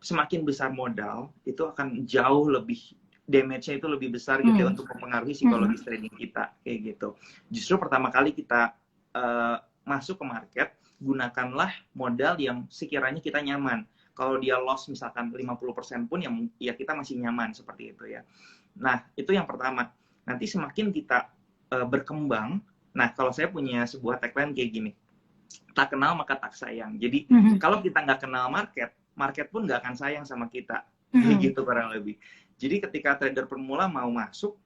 semakin besar modal itu akan jauh lebih damage-nya itu lebih besar gitu ya untuk mempengaruhi psikologis trading kita kayak gitu. Justru pertama kali kita masuk ke market, gunakanlah modal yang sekiranya kita nyaman. Kalau dia loss misalkan 50% pun ya kita masih nyaman seperti itu ya. Nah, itu yang pertama. Nanti semakin kita berkembang, nah kalau saya punya sebuah tagline kayak gini, tak kenal maka tak sayang. Jadi kalau kita nggak kenal market pun nggak akan sayang sama kita. Gitu kurang lebih. Jadi ketika trader pemula mau masuk,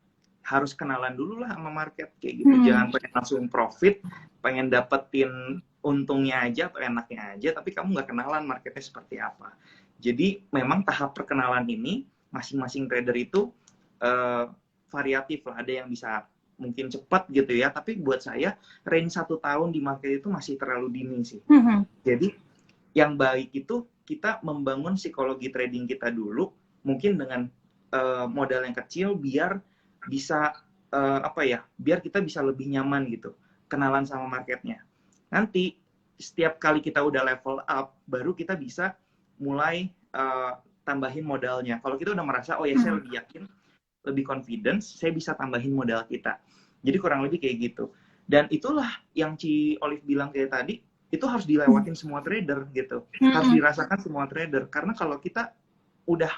harus kenalan dulu lah sama market kayak gitu. Jangan pengen langsung profit, pengen dapetin untungnya aja atau enaknya aja, tapi kamu nggak kenalan marketnya seperti apa. Jadi memang tahap perkenalan ini masing-masing trader itu variatif lah. Ada yang bisa mungkin cepat gitu ya, tapi buat saya range 1 tahun di market itu masih terlalu dini sih. Jadi yang baik itu kita membangun psikologi trading kita dulu, mungkin dengan modal yang kecil biar bisa biar kita bisa lebih nyaman gitu, kenalan sama marketnya. Nanti setiap kali kita udah level up, baru kita bisa mulai tambahin modalnya. Kalau kita udah merasa, oh ya saya lebih yakin, lebih confidence, saya bisa tambahin modal kita. Jadi kurang lebih kayak gitu. Dan itulah yang Ci Olive bilang kayak tadi, itu harus dilewatin semua trader gitu. Harus dirasakan semua trader. Karena kalau kita udah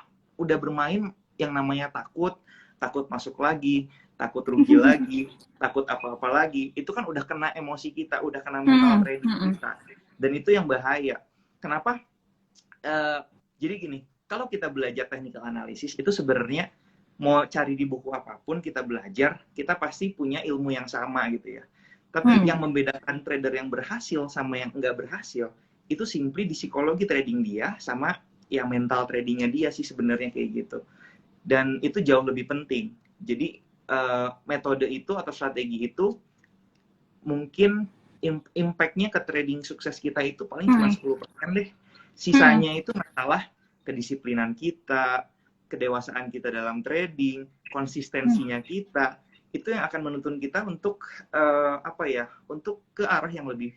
bermain yang namanya takut masuk lagi, takut rugi lagi, takut apa-apa lagi, itu kan udah kena emosi kita, udah kena mental trading kita. Dan itu yang bahaya. Kenapa? Jadi gini, kalau kita belajar technical analysis itu sebenarnya mau cari di buku apapun kita belajar, kita pasti punya ilmu yang sama gitu ya. Tapi yang membedakan trader yang berhasil sama yang enggak berhasil itu simply di psikologi trading dia sama ya mental tradingnya dia sih sebenarnya kayak gitu. Dan itu jauh lebih penting. Jadi metode itu atau strategi itu mungkin impact-nya ke trading sukses kita itu paling cuma 10% deh. Sisanya itu masalah kedisiplinan kita, kedewasaan kita dalam trading, konsistensinya kita, itu yang akan menuntun kita untuk untuk ke arah yang lebih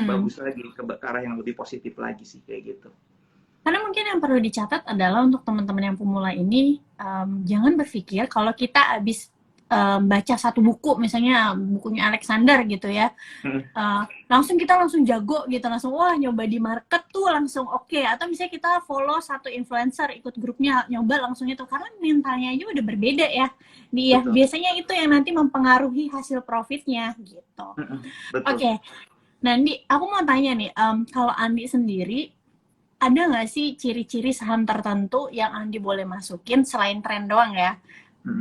bagus lagi, ke arah yang lebih positif lagi sih kayak gitu. Karena mungkin yang perlu dicatat adalah untuk teman-teman yang pemula ini, jangan berpikir kalau kita habis baca satu buku, misalnya bukunya Alexander gitu ya, langsung jago gitu, langsung wah nyoba di market tuh langsung oke. Atau misalnya kita follow satu influencer, ikut grupnya, nyoba langsung itu, karena mentalnya aja udah berbeda ya. Biasanya itu yang nanti mempengaruhi hasil profitnya gitu. Oke. Nah, Andi, aku mau tanya nih, kalau Andi sendiri ada nggak sih ciri-ciri saham tertentu yang Andi boleh masukin selain tren doang ya?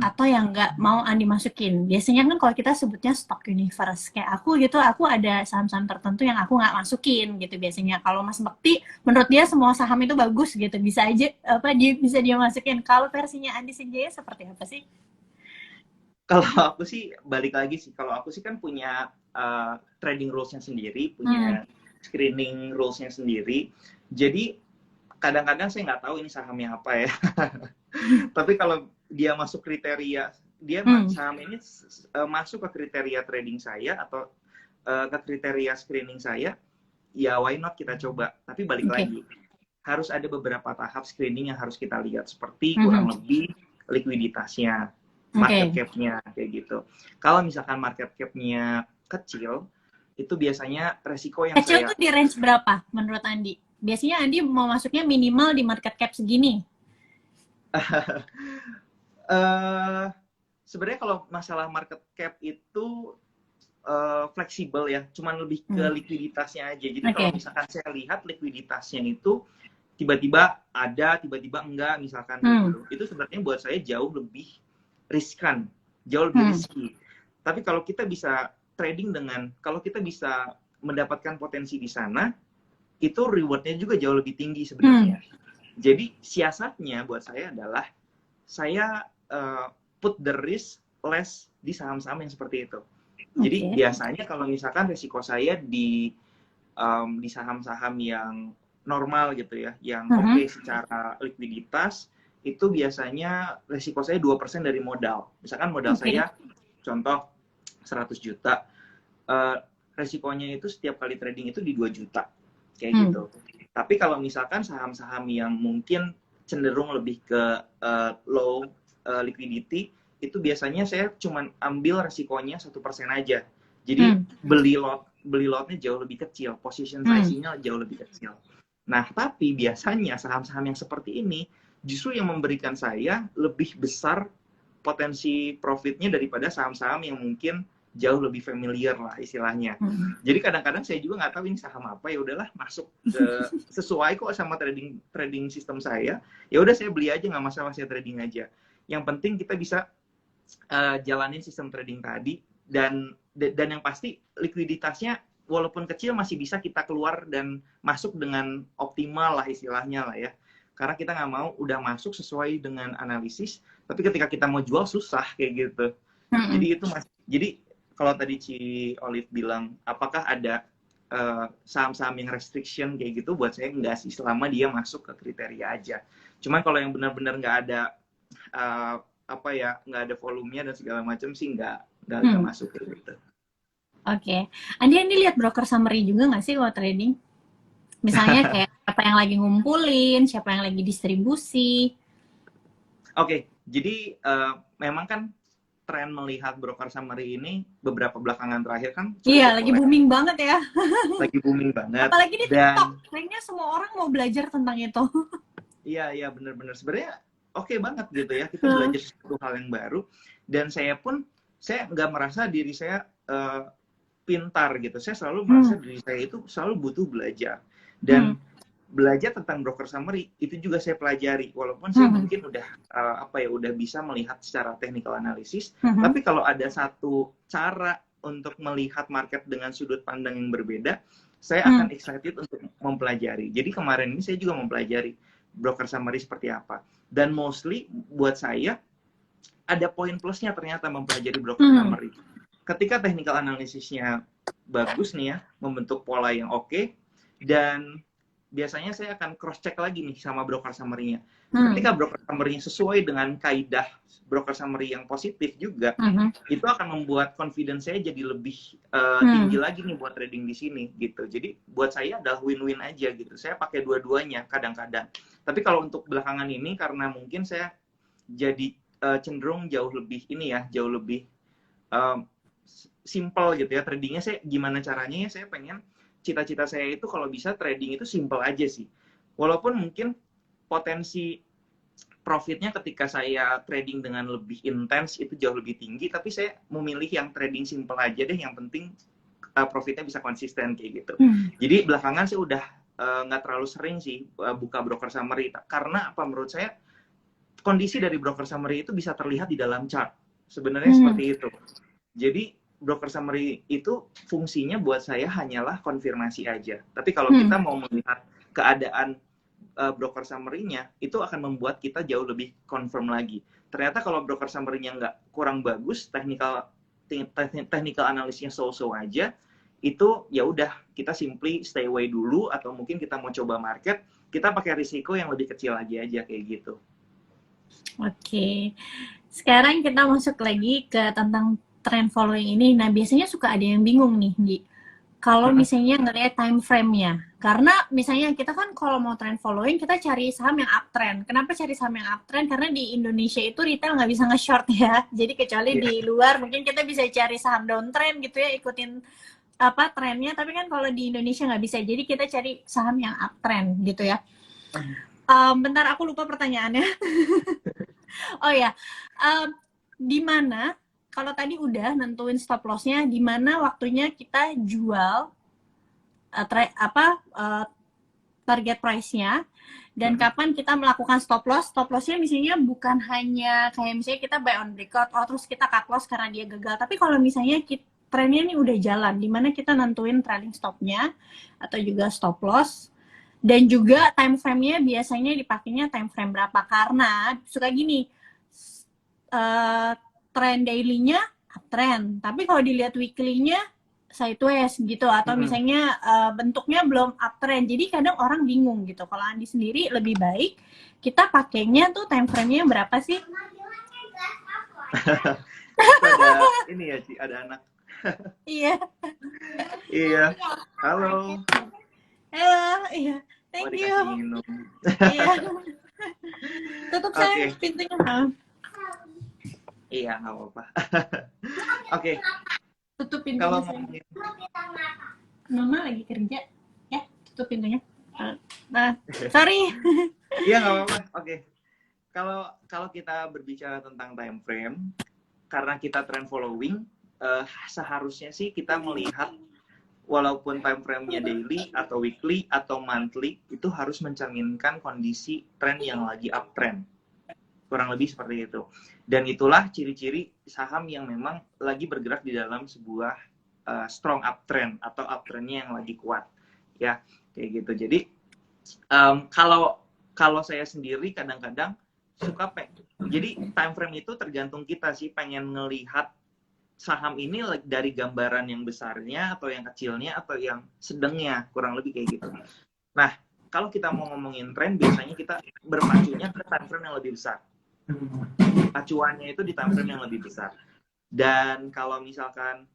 Atau yang nggak mau Andi masukin? Biasanya kan kalau kita sebutnya stock universe, kayak aku gitu, aku ada saham-saham tertentu yang aku nggak masukin gitu biasanya. Kalau Mas Bekti, menurut dia semua saham itu bagus gitu, bisa aja bisa dia masukin. Kalau versinya Andi Sinjaya seperti apa sih? Kalau aku sih balik lagi sih, kalau aku sih kan punya trading rules-nya sendiri, punya screening rules-nya sendiri. Jadi kadang-kadang saya nggak tahu ini sahamnya apa ya. Tapi kalau dia masuk kriteria, saham ini masuk ke kriteria trading saya atau ke kriteria screening saya, ya why not kita coba. Tapi balik lagi, harus ada beberapa tahap screening yang harus kita lihat, seperti kurang lebih likuiditasnya, market cap-nya kayak gitu. Kalau misalkan market cap-nya kecil, itu biasanya resiko yang kecil tuh di range berapa menurut Andi? Biasanya Andi mau masuknya minimal di market cap segini. Sebenarnya kalau masalah market cap itu fleksibel ya, cuman lebih ke likuiditasnya aja. Jadi kalau misalkan saya lihat likuiditasnya itu tiba-tiba ada, tiba-tiba enggak, misalkan gitu. Itu sebenarnya buat saya jauh lebih riskan, jauh lebih risky. Tapi kalau kita bisa trading kalau kita bisa mendapatkan potensi di sana, itu rewardnya juga jauh lebih tinggi sebenarnya. Jadi siasatnya buat saya adalah saya put the risk less di saham-saham yang seperti itu. Jadi biasanya kalau misalkan resiko saya di saham-saham yang normal gitu ya, yang secara likuiditas, itu biasanya resiko saya 2% dari modal. Misalkan modal saya contoh 100 juta, resikonya itu setiap kali trading itu di 2 juta kayak gitu. Tapi kalau misalkan saham-saham yang mungkin cenderung lebih ke low liquidity, itu biasanya saya cuma ambil resikonya 1% aja. Jadi beli lotnya jauh lebih kecil, position size-nya jauh lebih kecil. Nah, tapi biasanya saham-saham yang seperti ini justru yang memberikan saya lebih besar potensi profitnya daripada saham-saham yang mungkin jauh lebih familiar lah istilahnya. Jadi kadang-kadang saya juga nggak tahu ini saham apa, ya udahlah masuk sesuai kok sama trading sistem saya. Ya udah saya beli aja, nggak masalah, saya trading aja. Yang penting kita bisa jalanin sistem trading tadi, dan yang pasti likuiditasnya walaupun kecil masih bisa kita keluar dan masuk dengan optimal lah istilahnya lah ya. Karena kita nggak mau udah masuk sesuai dengan analisis, tapi ketika kita mau jual susah kayak gitu. Jadi itu masih, jadi kalau tadi Ci Olive bilang apakah ada saham-saham yang restriction kayak gitu, buat saya enggak sih, selama dia masuk ke kriteria aja. Cuman kalau yang benar-benar nggak ada apa ya, nggak ada volumenya dan segala macam sih nggak masuk kayak gitu. Oke. Andi lihat broker summary juga nggak sih kalau trading? Misalnya kayak siapa yang lagi ngumpulin, siapa yang lagi distribusi. Oke, jadi memang kan tren melihat broker summary ini beberapa belakangan terakhir kan Iya, lagi booming banget ya. Lagi booming banget. Apalagi di dan TikTok, kayaknya semua orang mau belajar tentang itu. iya benar-benar sebenarnya oke banget gitu ya, kita belajar sesuatu hal yang baru. Dan saya nggak merasa diri saya pintar gitu. Saya selalu merasa diri saya itu selalu butuh belajar. Dan belajar tentang broker summary itu juga saya pelajari, walaupun saya mungkin udah udah bisa melihat secara technical analysis, tapi kalau ada satu cara untuk melihat market dengan sudut pandang yang berbeda, saya akan excited untuk mempelajari. Jadi kemarin ini saya juga mempelajari broker summary seperti apa, dan mostly buat saya ada poin plusnya ternyata mempelajari broker summary. Ketika technical analisisnya bagus nih ya, membentuk pola yang oke, dan biasanya saya akan cross check lagi nih sama broker summary-nya. Ketika broker summary-nya sesuai dengan kaidah broker summary yang positif juga, itu akan membuat confidence saya jadi lebih tinggi lagi nih buat trading di sini gitu. Jadi buat saya adalah win-win aja gitu. Saya pakai dua-duanya kadang-kadang. Tapi kalau untuk belakangan ini, karena mungkin saya jadi cenderung jauh lebih simple gitu ya tradingnya. Saya gimana caranya ya, saya pengen, cita-cita saya itu kalau bisa trading itu simple aja sih, walaupun mungkin potensi profitnya ketika saya trading dengan lebih intens itu jauh lebih tinggi, tapi saya memilih yang trading simple aja deh, yang penting profitnya bisa konsisten kayak gitu. Jadi belakangan saya udah nggak terlalu sering sih buka broker summary, karena apa, menurut saya kondisi dari broker summary itu bisa terlihat di dalam chart sebenarnya seperti itu. Jadi broker summary itu fungsinya buat saya hanyalah konfirmasi aja. Tapi kalau kita mau melihat keadaan broker summary-nya, itu akan membuat kita jauh lebih confirm lagi. Ternyata kalau broker summary-nya kurang bagus, technical analisisnya so-so aja, itu ya udah, kita simply stay away dulu, atau mungkin kita mau coba market, kita pakai risiko yang lebih kecil lagi aja kayak gitu. Oke. Sekarang kita masuk lagi ke tentang trend following ini. Nah, biasanya suka ada yang bingung nih, Di. Kalau misalnya ngelihat time frame-nya. Karena misalnya kita kan kalau mau trend following, kita cari saham yang uptrend. Kenapa cari saham yang uptrend? Karena di Indonesia itu retail nggak bisa nge-short ya. Jadi kecuali di luar, mungkin kita bisa cari saham downtrend gitu ya, ikutin trennya. Tapi kan kalau di Indonesia nggak bisa. Jadi kita cari saham yang uptrend gitu ya. Bentar, aku lupa pertanyaannya. Oh ya, di mana, kalau tadi udah nentuin stop loss-nya, di mana waktunya kita jual target price-nya, dan kapan kita melakukan stop loss. Stop loss-nya misalnya bukan hanya kayak misalnya kita buy on breakout, terus kita cut loss karena dia gagal. Tapi kalau misalnya trennya ini udah jalan, di mana kita nentuin trailing stop-nya atau juga stop loss. Dan juga time frame-nya biasanya dipakainya time frame berapa, karena suka gini, trend daily-nya uptrend, tapi kalau dilihat weekly-nya sideways gitu, atau misalnya bentuknya belum uptrend, jadi kadang orang bingung gitu. Kalau Andi sendiri lebih baik kita pakainya tuh time frame-nya berapa sih? Ada ini ya, Ci, ada anak. Iya. Iya. Halo. Halo, iya. Thank you. Iya. Tutup saya pintunya. Iya, nggak apa-apa. Oke. Tutup pintunya. Kalau ngomongin Mama lagi kerja, ya tutup pintunya. Nah, sorry. Iya, nggak apa-apa. Oke. Kalau kita berbicara tentang time frame, karena kita trend following, seharusnya sih kita melihat walaupun time frame-nya daily atau weekly atau monthly, itu harus mencerminkan kondisi tren yang lagi uptrend. Kurang lebih seperti itu. Dan itulah ciri-ciri saham yang memang lagi bergerak di dalam sebuah strong uptrend atau uptrendnya yang lagi kuat. Ya, kayak gitu. Jadi kalau saya sendiri kadang-kadang suka jadi time frame itu tergantung kita sih pengen ngelihat saham ini dari gambaran yang besarnya atau yang kecilnya atau yang sedangnya, kurang lebih kayak gitu. Nah, kalau kita mau ngomongin tren, biasanya kita berpacunya ke time frame yang lebih besar. Acuannya itu di time frame yang lebih besar. Dan kalau misalkan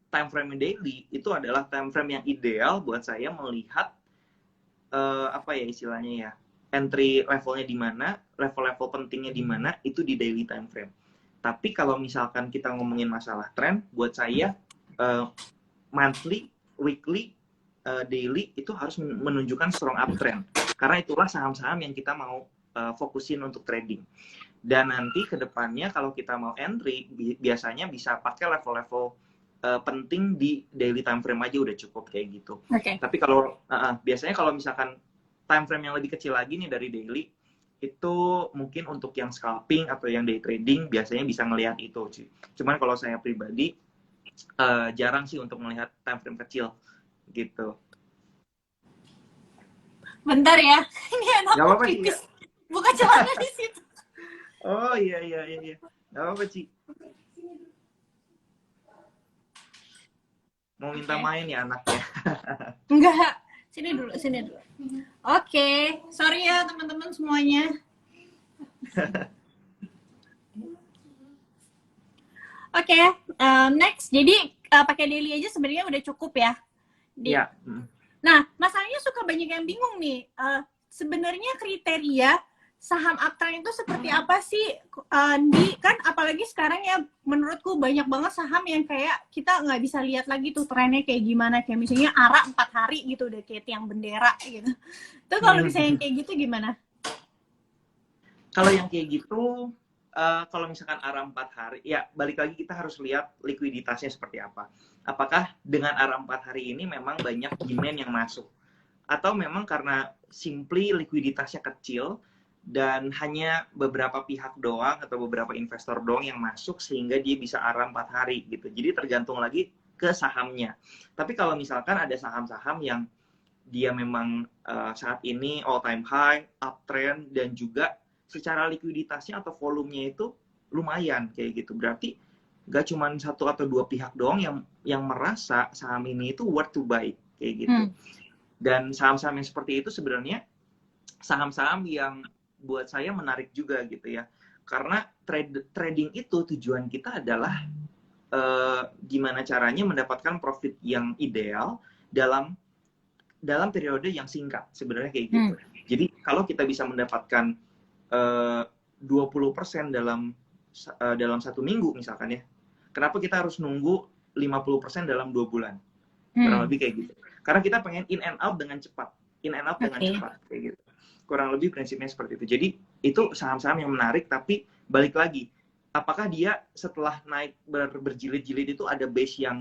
time frame daily itu adalah time frame yang ideal buat saya melihat apa ya istilahnya ya, entry levelnya di mana, level-level pentingnya di mana, itu di daily time frame. Tapi kalau misalkan kita ngomongin masalah tren, buat saya monthly, weekly, daily itu harus menunjukkan strong uptrend. Karena itulah saham-saham yang kita mau fokusin untuk trading. Dan nanti ke depannya kalau kita mau entry, biasanya bisa pakai level-level penting di daily time frame aja udah cukup kayak gitu. Oke. Tapi kalau biasanya kalau misalkan time frame yang lebih kecil lagi nih dari daily, itu mungkin untuk yang scalping atau yang day trading biasanya bisa ngelihat itu. Cuman kalau saya pribadi jarang sih untuk melihat time frame kecil gitu. Bentar ya, ini anak Gak apa-apa sih, pipis. Buka celana di situ. Oh iya. Gak apa-apa Ci. Mau minta main ya anaknya. Enggak, sini dulu. Oke, sorry ya teman-teman semuanya. Oke, next. Jadi pakai daily aja sebenarnya udah cukup ya. Iya. Nah, masalahnya suka banyak yang bingung nih. Sebenarnya kriteria saham uptrend itu seperti apa sih? Kan apalagi sekarang ya menurutku banyak banget saham yang kayak kita nggak bisa lihat lagi tuh trennya kayak gimana. Kayak misalnya ARA 4 hari gitu udah kayak tiang bendera gitu. Itu kalau misalnya yang kayak gitu gimana? Kalau yang kayak gitu, kalau misalkan ARA 4 hari, ya balik lagi kita harus lihat likuiditasnya seperti apa. Apakah dengan ARA 4 hari ini memang banyak demand yang masuk? Atau memang karena simply likuiditasnya kecil, dan hanya beberapa pihak doang atau beberapa investor doang yang masuk sehingga dia bisa ARA 4 hari gitu. Jadi tergantung lagi ke sahamnya. Tapi kalau misalkan ada saham-saham yang dia memang saat ini all time high, uptrend, dan juga secara likuiditasnya atau volumenya itu lumayan kayak gitu. Berarti gak cuma satu atau dua pihak doang yang merasa saham ini itu worth to buy kayak gitu. Dan saham-saham yang seperti itu sebenarnya saham-saham yang buat saya menarik juga gitu ya, karena trading itu tujuan kita adalah gimana caranya mendapatkan profit yang ideal dalam periode yang singkat sebenarnya kayak gitu. Jadi kalau kita bisa mendapatkan 20% dalam satu minggu misalkan ya, kenapa kita harus nunggu 50% dalam 2 bulan? Kurang lebih kayak gitu. Karena kita pengen in and out dengan cepat, kayak gitu. Kurang lebih prinsipnya seperti itu. Jadi itu saham-saham yang menarik, tapi balik lagi, apakah dia setelah naik berjilid-jilid itu ada base yang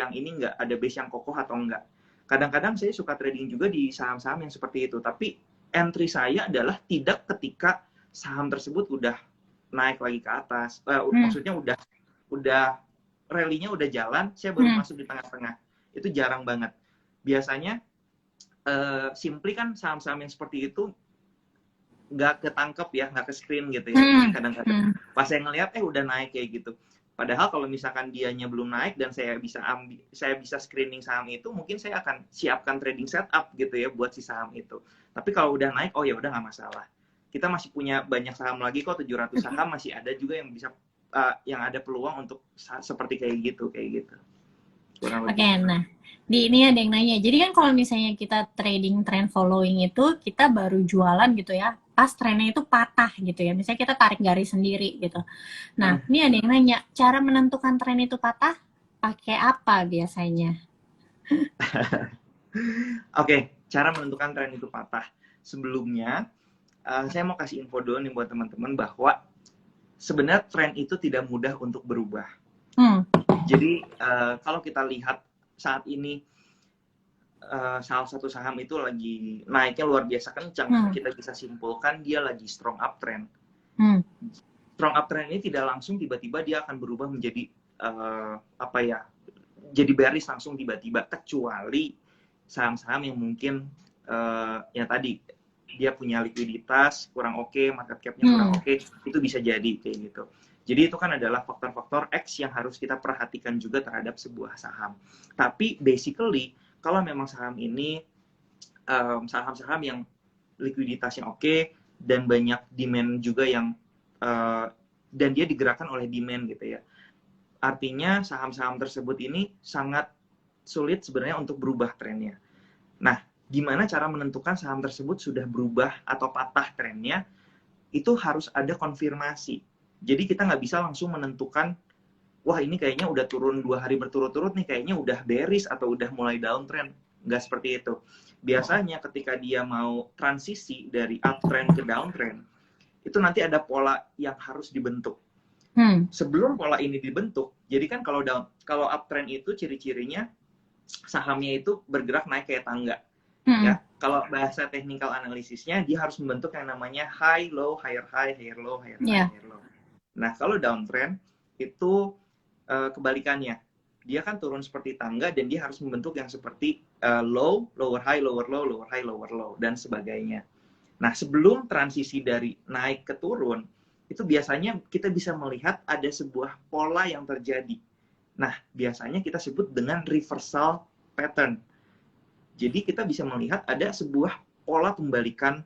ini enggak, ada base yang kokoh atau enggak. Kadang-kadang saya suka trading juga di saham-saham yang seperti itu, tapi entry saya adalah tidak ketika saham tersebut udah naik lagi ke atas. Maksudnya udah rally-nya udah jalan, saya baru masuk di tengah-tengah. Itu jarang banget. Biasanya simply kan saham-saham yang seperti itu nggak ketangkep ya, nggak ke screen gitu ya. Kadang-kadang pas saya ngelihat udah naik kayak gitu. Padahal kalau misalkan dianya belum naik dan saya bisa screening saham itu, mungkin saya akan siapkan trading setup gitu ya buat si saham itu. Tapi kalau udah naik, oh ya udah nggak masalah. Kita masih punya banyak saham lagi kok, 700 saham masih ada juga yang bisa yang ada peluang untuk seperti kayak gitu. Oke, nah di ini ada yang nanya. Jadi kan kalau misalnya kita trading trend following itu kita baru jualan gitu ya, pas trennya itu patah gitu ya. Misalnya kita tarik garis sendiri gitu. Nah, ini ada yang nanya, cara menentukan tren itu patah pakai apa biasanya? Oke, cara menentukan tren itu patah. Sebelumnya, saya mau kasih info dulu nih buat teman-teman bahwa sebenarnya tren itu tidak mudah untuk berubah. Jadi kalau kita lihat saat ini salah satu saham itu lagi naiknya luar biasa kencang, kita bisa simpulkan dia lagi strong uptrend. Strong uptrend ini tidak langsung tiba-tiba dia akan berubah menjadi jadi bearish langsung tiba-tiba, kecuali saham-saham yang mungkin yang tadi dia punya likuiditas kurang oke, market cap-nya kurang oke, itu bisa jadi kayak gitu. Jadi itu kan adalah faktor-faktor X yang harus kita perhatikan juga terhadap sebuah saham. Tapi basically kalau memang saham ini saham-saham yang likuiditasnya oke dan banyak demand juga yang dan dia digerakkan oleh demand gitu ya. Artinya saham-saham tersebut ini sangat sulit sebenarnya untuk berubah trennya. Nah, gimana cara menentukan saham tersebut sudah berubah atau patah trennya? Itu harus ada konfirmasi. Jadi kita nggak bisa langsung menentukan, wah ini kayaknya udah turun 2 hari berturut-turut nih, kayaknya udah bearish atau udah mulai downtrend. Nggak seperti itu. Biasanya ketika dia mau transisi dari uptrend ke downtrend, itu nanti ada pola yang harus dibentuk. Sebelum pola ini dibentuk, jadi kan kalau uptrend itu ciri-cirinya sahamnya itu bergerak naik kayak tangga. Ya, kalau bahasa technical analisisnya dia harus membentuk yang namanya high low higher high higher low higher high higher low. Nah, kalau downtrend itu kebalikannya. Dia kan turun seperti tangga dan dia harus membentuk yang seperti low, lower high, lower low, lower high, lower low dan sebagainya. Nah, sebelum transisi dari naik ke turun, itu biasanya kita bisa melihat ada sebuah pola yang terjadi. Nah, biasanya kita sebut dengan reversal pattern. Jadi kita bisa melihat ada sebuah pola pembalikan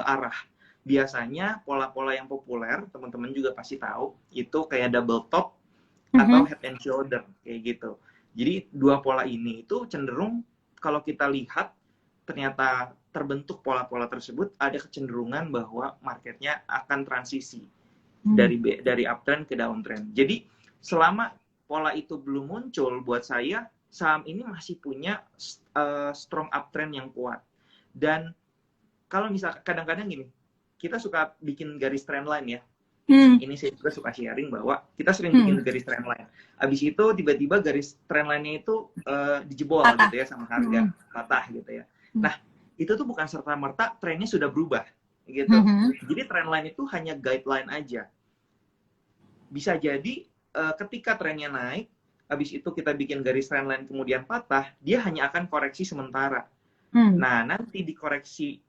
arah. Biasanya pola-pola yang populer, teman-teman juga pasti tahu, itu kayak double top atau head and shoulder, kayak gitu. Jadi dua pola ini itu cenderung kalau kita lihat ternyata terbentuk pola-pola tersebut, ada kecenderungan bahwa marketnya akan transisi dari uptrend ke downtrend. Jadi selama pola itu belum muncul, buat saya saham ini masih punya strong uptrend yang kuat. Dan kalau misalkan kadang-kadang gini, kita suka bikin garis trendline ya. Ini saya juga suka sharing bahwa kita sering bikin garis trendline. Abis itu tiba-tiba garis trendline-nya itu dijebol gitu ya sama harga patah gitu ya. Nah, itu tuh bukan serta-merta trennya sudah berubah gitu. Jadi trendline itu hanya guideline aja. Bisa jadi ketika trennya naik, habis itu kita bikin garis trendline kemudian patah, dia hanya akan koreksi sementara. Nah, nanti dikoreksi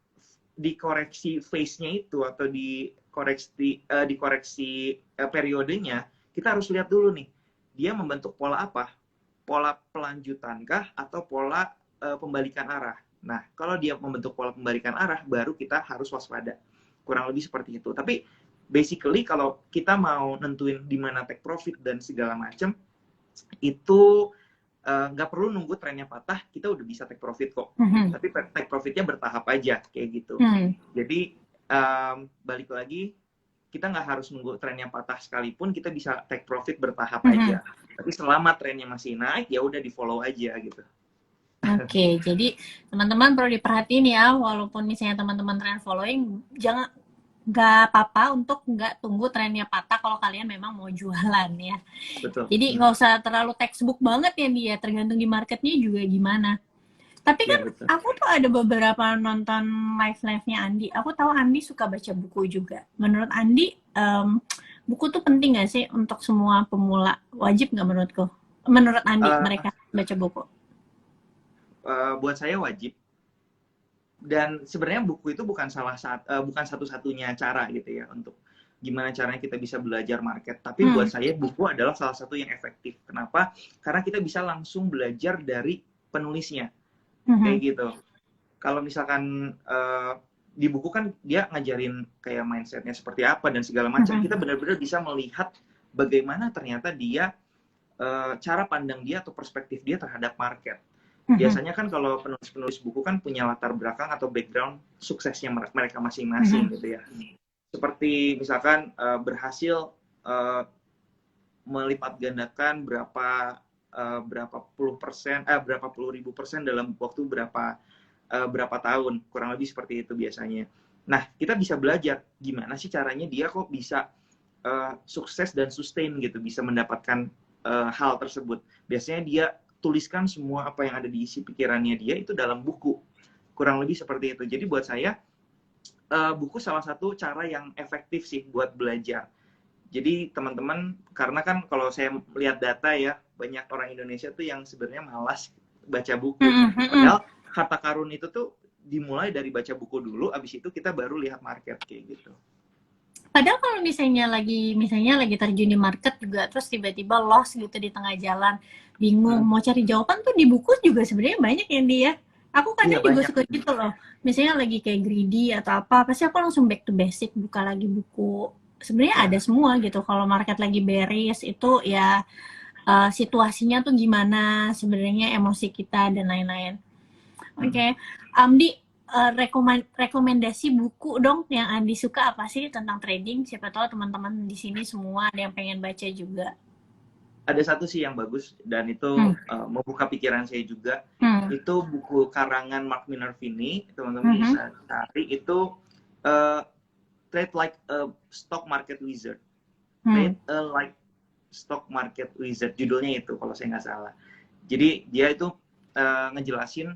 phase-nya itu atau dikoreksi periodenya, kita harus lihat dulu nih, dia membentuk pola apa? Pola pelanjutankah atau pola pembalikan arah? Nah, kalau dia membentuk pola pembalikan arah, baru kita harus waspada. Kurang lebih seperti itu. Tapi basically kalau kita mau nentuin di mana take profit dan segala macam, itu nggak perlu nunggu trennya patah, kita udah bisa take profit kok. Tapi take profitnya bertahap aja, kayak gitu. Jadi balik lagi, kita nggak harus nunggu trennya patah sekalipun, kita bisa take profit bertahap aja. Tapi selama trennya masih naik, ya udah di follow aja gitu. Oke, jadi teman-teman perlu diperhatiin ya, walaupun misalnya teman-teman trend following, nggak apa-apa untuk nggak tunggu trennya patah kalau kalian memang mau jualan ya. Betul. Jadi nggak usah terlalu textbook banget ya dia, tergantung di marketnya juga gimana. Tapi kan ya, aku tuh ada beberapa nonton live-nya Andi. Aku tahu Andi suka baca buku juga. Menurut Andi, buku tuh penting nggak sih untuk semua pemula? Wajib nggak menurutku? Menurut Andi mereka baca buku? Buat saya wajib. Dan sebenarnya buku itu bukan satu-satunya cara gitu ya untuk gimana caranya kita bisa belajar market. Tapi buat saya buku adalah salah satu yang efektif. Kenapa? Karena kita bisa langsung belajar dari penulisnya. Kayak gitu. Kalau misalkan di buku kan dia ngajarin kayak mindsetnya seperti apa dan segala macam. Kita benar-benar bisa melihat bagaimana ternyata dia cara pandang dia atau perspektif dia terhadap market. Biasanya kan kalau penulis-penulis buku kan punya latar belakang atau background suksesnya mereka masing-masing gitu ya. Seperti misalkan berhasil melipat gandakan berapa puluh ribu persen dalam waktu berapa tahun, kurang lebih seperti itu biasanya. Nah, kita bisa belajar gimana sih caranya dia kok bisa sukses dan sustain gitu, bisa mendapatkan hal tersebut. Biasanya dia tuliskan semua apa yang ada di isi pikirannya dia itu dalam buku. Kurang lebih seperti itu. Jadi buat saya, buku salah satu cara yang efektif sih buat belajar. Jadi teman-teman, karena kan kalau saya lihat data ya, banyak orang Indonesia tuh yang sebenarnya malas baca buku. Padahal harta karun itu tuh dimulai dari baca buku dulu, abis itu kita baru lihat market kayak gitu. Padahal kalau misalnya lagi terjun di market juga terus tiba-tiba loss gitu di tengah jalan, bingung Hmm. mau cari jawaban tuh di buku juga sebenarnya banyak yang dia. Aku Iya kadang juga banyak. suka gitu loh. Misalnya lagi kayak greedy atau apa, pasti aku langsung back to basic, buka lagi buku. Sebenarnya ada Ya. semua gitu. Kalau market lagi bearish itu ya situasinya tuh gimana, sebenarnya emosi kita dan lain-lain. Oke, Hmm. Di rekomendasi buku dong yang Andi suka apa sih tentang trading? Siapa tahu teman-teman di sini semua ada yang pengen baca juga. Ada satu sih yang bagus dan itu Hmm. membuka pikiran saya juga. Hmm. Itu buku karangan Mark Minervini, teman-teman Hmm. bisa cari. Itu uh, Trade Like a Stock Market Wizard. Hmm. Trade Like Stock Market Wizard, judulnya itu kalau saya nggak salah. Jadi dia itu ngejelasin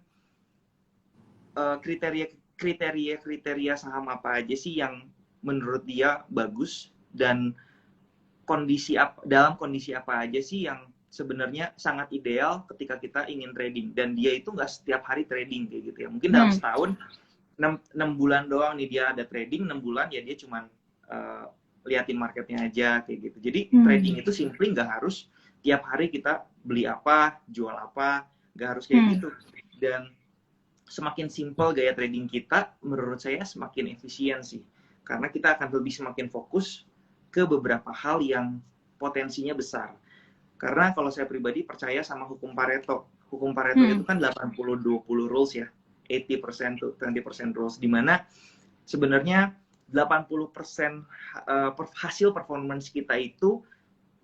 kriteria saham apa aja sih yang menurut dia bagus dan dalam kondisi apa aja sih yang sebenarnya sangat ideal ketika kita ingin trading. Dan dia itu nggak setiap hari trading kayak gitu ya, mungkin dalam Hmm. setahun 6 bulan doang nih dia ada trading, 6 bulan ya dia cuman liatin marketnya aja kayak gitu. Jadi trading itu simply nggak harus tiap hari kita beli apa jual apa, nggak harus kayak gitu. Dan semakin simple gaya trading kita, menurut saya semakin efisien sih. Karena kita akan lebih semakin fokus ke beberapa hal yang potensinya besar. Karena kalau saya pribadi percaya sama hukum Pareto. Hukum Pareto itu kan 80-20 rules ya. 80% to 20% rules. Dimana sebenarnya 80% hasil performance kita itu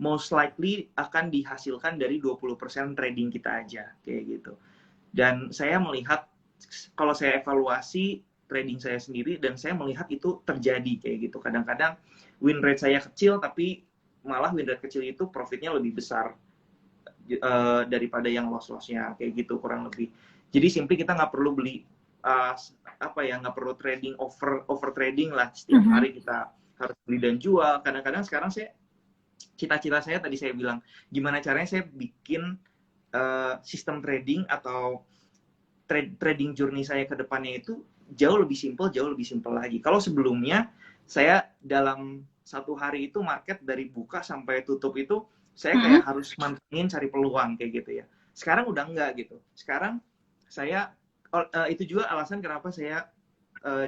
most likely akan dihasilkan dari 20% trading kita aja. Kayak gitu. Dan saya melihat, kalau saya evaluasi trading saya sendiri, dan saya melihat itu terjadi kayak gitu. Kadang-kadang win rate saya kecil, tapi malah win rate kecil itu profitnya lebih besar daripada yang loss-lossnya kayak gitu kurang lebih. Jadi simply kita nggak perlu beli nggak perlu trading over trading lah setiap hari kita harus beli dan jual. Kadang-kadang sekarang cita-cita saya tadi saya bilang gimana caranya saya bikin sistem trading atau trading journey saya ke depannya itu jauh lebih simple lagi. Kalau sebelumnya saya dalam satu hari itu market dari buka sampai tutup itu saya kayak harus mantengin cari peluang kayak gitu ya. Sekarang udah enggak gitu. Sekarang saya itu juga alasan kenapa saya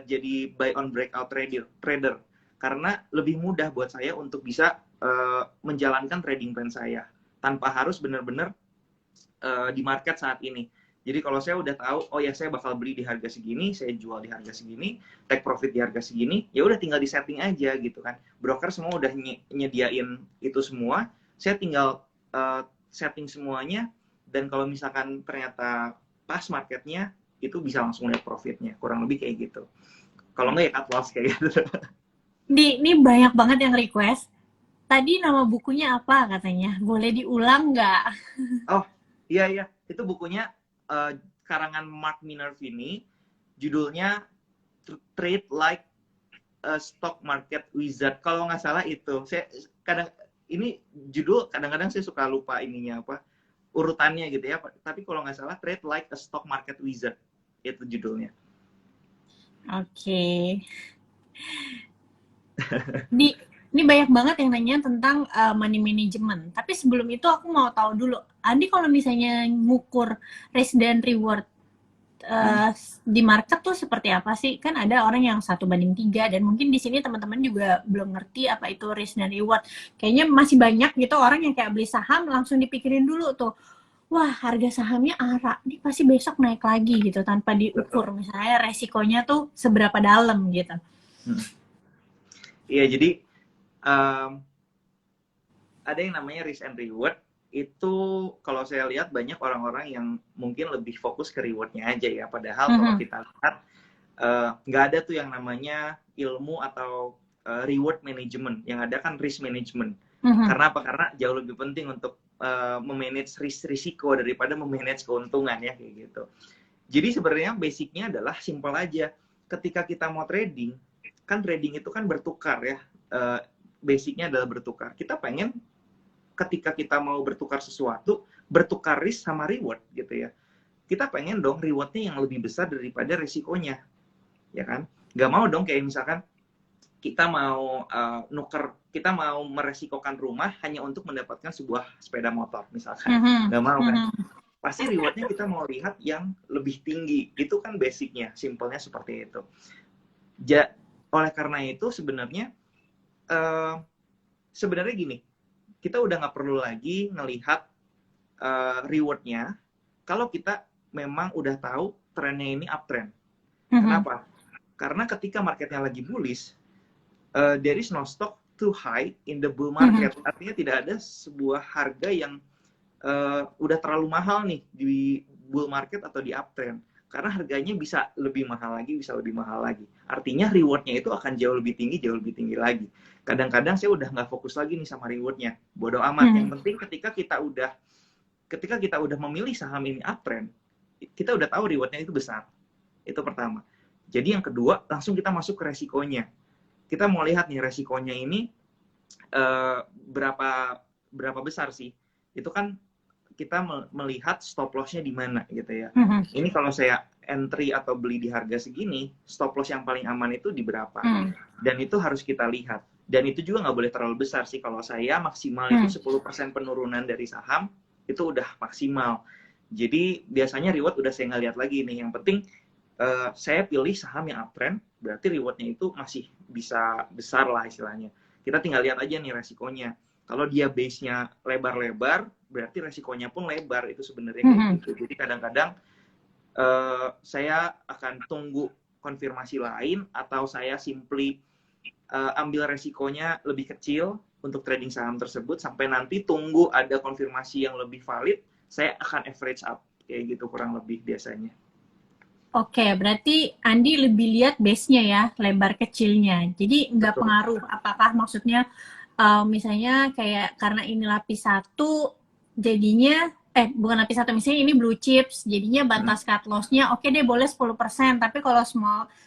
jadi buy on breakout trader karena lebih mudah buat saya untuk bisa menjalankan trading plan saya tanpa harus benar-benar di market saat ini. Jadi kalau saya udah tahu, oh ya saya bakal beli di harga segini, saya jual di harga segini, take profit di harga segini, ya udah tinggal di setting aja gitu kan. Broker semua udah nyediain itu semua, saya tinggal setting semuanya, dan kalau misalkan ternyata pas marketnya, itu bisa langsung lihat profitnya, kurang lebih kayak gitu. Kalau nggak ya cut loss kayak gitu. Ini banyak banget yang request. Tadi nama bukunya apa katanya? Boleh diulang nggak? Oh iya, itu bukunya karangan Mark Minervini, judulnya Trade Like a Stock Market Wizard. Kalau nggak salah itu. Ini judul kadang-kadang saya suka lupa ininya apa urutannya gitu ya. Tapi kalau nggak salah Trade Like a Stock Market Wizard itu judulnya. Oke. Ini banyak banget yang nanya tentang money management. Tapi sebelum itu aku mau tahu dulu, Andi kalau misalnya ngukur risk dan reward di market tuh seperti apa sih? Kan ada orang yang 1:3 dan mungkin di sini teman-teman juga belum ngerti apa itu risk dan reward. Kayaknya masih banyak gitu orang yang kayak beli saham langsung dipikirin dulu tuh. Wah, harga sahamnya ARA, ini pasti besok naik lagi gitu tanpa diukur misalnya resikonya tuh seberapa dalam gitu. Iya, jadi ada yang namanya risk and reward. Itu kalau saya lihat banyak orang-orang yang mungkin lebih fokus ke rewardnya aja ya. Padahal kalau kita lihat nggak ada tuh yang namanya ilmu atau reward management. Yang ada kan risk management. Karena apa? Karena jauh lebih penting untuk memanage risiko daripada memanage keuntungan ya kayak gitu. Jadi sebenarnya basicnya adalah simple aja. Ketika kita mau trading, kan trading itu kan bertukar ya. Basicnya adalah bertukar. Kita pengen ketika kita mau bertukar sesuatu, bertukar risk sama reward gitu ya. Kita pengen dong rewardnya yang lebih besar daripada risikonya. Ya kan? Gak mau dong kayak misalkan kita mau kita mau meresikokan rumah hanya untuk mendapatkan sebuah sepeda motor misalkan, nggak mau kan? Pasti rewardnya kita mau lihat yang lebih tinggi. Itu kan basicnya, simpelnya seperti itu. Oleh karena itu sebenarnya gini, kita udah nggak perlu lagi ngelihat rewardnya kalau kita memang udah tahu trennya ini uptrend. Kenapa? Karena ketika marketnya lagi bullish, there is no stock too high in the bull market. Artinya tidak ada sebuah harga yang udah terlalu mahal nih di bull market atau di uptrend. Karena harganya bisa lebih mahal lagi, bisa lebih mahal lagi. Artinya rewardnya itu akan jauh lebih tinggi lagi. Kadang-kadang saya udah nggak fokus lagi nih sama rewardnya. Bodoh amat. Yang penting ketika kita udah memilih saham ini uptrend, kita udah tahu rewardnya itu besar. Itu pertama. Jadi yang kedua, langsung kita masuk ke resikonya. Kita mau lihat nih resikonya ini berapa besar sih? Itu kan kita melihat stop loss-nya di mana gitu ya. Ini kalau saya entry atau beli di harga segini, stop loss yang paling aman itu di berapa? Dan itu harus kita lihat. Dan itu juga nggak boleh terlalu besar sih. Kalau saya maksimal itu 10% penurunan dari saham, itu udah maksimal. Jadi biasanya reward udah saya nggak lihat lagi nih. Yang penting saya pilih saham yang uptrend, berarti rewardnya itu masih bisa besar lah istilahnya. Kita tinggal lihat aja nih resikonya. Kalau dia base-nya lebar-lebar, berarti resikonya pun lebar. Itu sebenarnya kayak gitu. Jadi kadang-kadang saya akan tunggu konfirmasi lain, atau saya simply ambil resikonya lebih kecil untuk trading saham tersebut, sampai nanti tunggu ada konfirmasi yang lebih valid, saya akan average up. Kayak gitu kurang lebih biasanya. Oke, berarti Andi lebih lihat base-nya ya, lebar kecilnya. Jadi nggak pengaruh, apakah maksudnya misalnya kayak karena ini lapis 1, jadinya, bukan lapis 1, misalnya ini blue chips, jadinya batas cut loss-nya oke deh boleh 10%, tapi kalau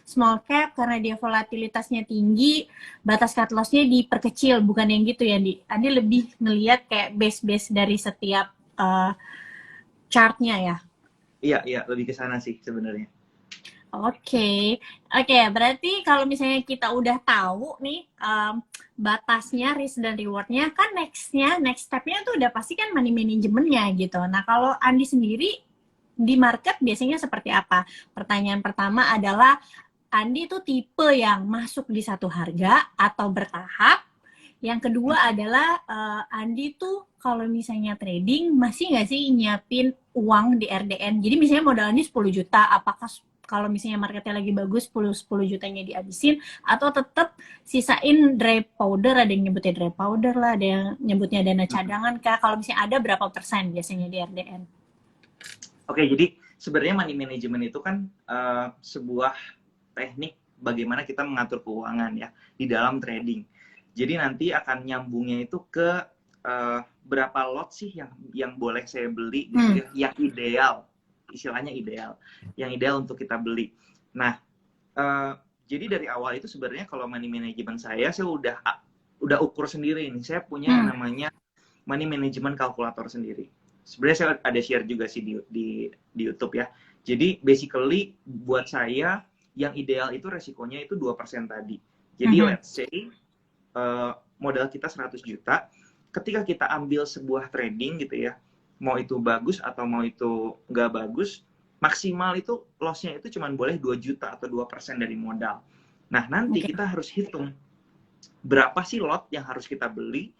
small cap karena dia volatilitasnya tinggi, batas cut loss-nya diperkecil, bukan yang gitu ya, Andi lebih ngelihat kayak base-base dari setiap chart-nya ya? Iya, lebih ke sana sih sebenarnya. Oke, berarti kalau misalnya kita udah tahu nih batasnya, risk dan reward-nya, kan next step-nya tuh udah pasti kan money management-nya gitu. Nah, kalau Andi sendiri di market biasanya seperti apa? Pertanyaan pertama adalah, Andi tuh tipe yang masuk di satu harga atau bertahap? Yang kedua adalah, Andi tuh kalau misalnya trading, masih nggak sih nyiapin uang di RDN? Jadi misalnya modalnya 10 juta, apakah kalau misalnya marketnya lagi bagus 10 jutanya dihabisin, atau tetap sisain dry powder? Ada yang nyebutnya dry powder lah, ada yang nyebutnya dana cadangan kah? Kalau misalnya ada, berapa persen biasanya di RDN? Oke, jadi sebenarnya money management itu kan sebuah teknik bagaimana kita mengatur keuangan ya di dalam trading. Jadi nanti akan nyambungnya itu ke berapa lot sih yang boleh saya beli gitu ya, yang ideal. Istilahnya yang ideal untuk kita beli. Nah, jadi dari awal itu sebenarnya kalau money management saya udah ukur sendiri nih. Saya punya yang namanya money management calculator sendiri. Sebenarnya saya ada share juga sih di YouTube ya. Jadi basically buat saya yang ideal itu resikonya itu 2% tadi. Jadi let's say modal kita 100 juta, ketika kita ambil sebuah trading gitu ya, mau itu bagus atau mau itu nggak bagus, maksimal itu loss-nya itu cuma boleh 2 juta atau 2% dari modal. Nah, nanti kita harus hitung berapa sih lot yang harus kita beli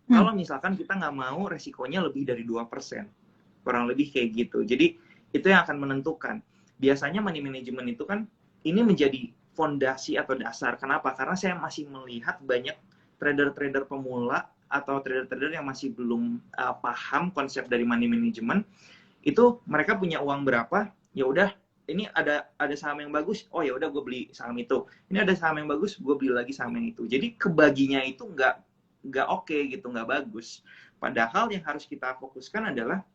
kalau misalkan kita nggak mau resikonya lebih dari 2%. Kurang lebih kayak gitu. Jadi, itu yang akan menentukan. Biasanya money management itu kan, ini menjadi fondasi atau dasar. Kenapa? Karena saya masih melihat banyak trader-trader pemula atau trader-trader yang masih belum paham konsep dari money management. Itu mereka punya uang berapa, ya udah ini ada saham yang bagus, oh ya udah gue beli saham itu. Ini ada saham yang bagus, gue beli lagi saham yang itu. Jadi kebaginya itu nggak oke gitu, nggak bagus. Padahal yang harus kita fokuskan adalah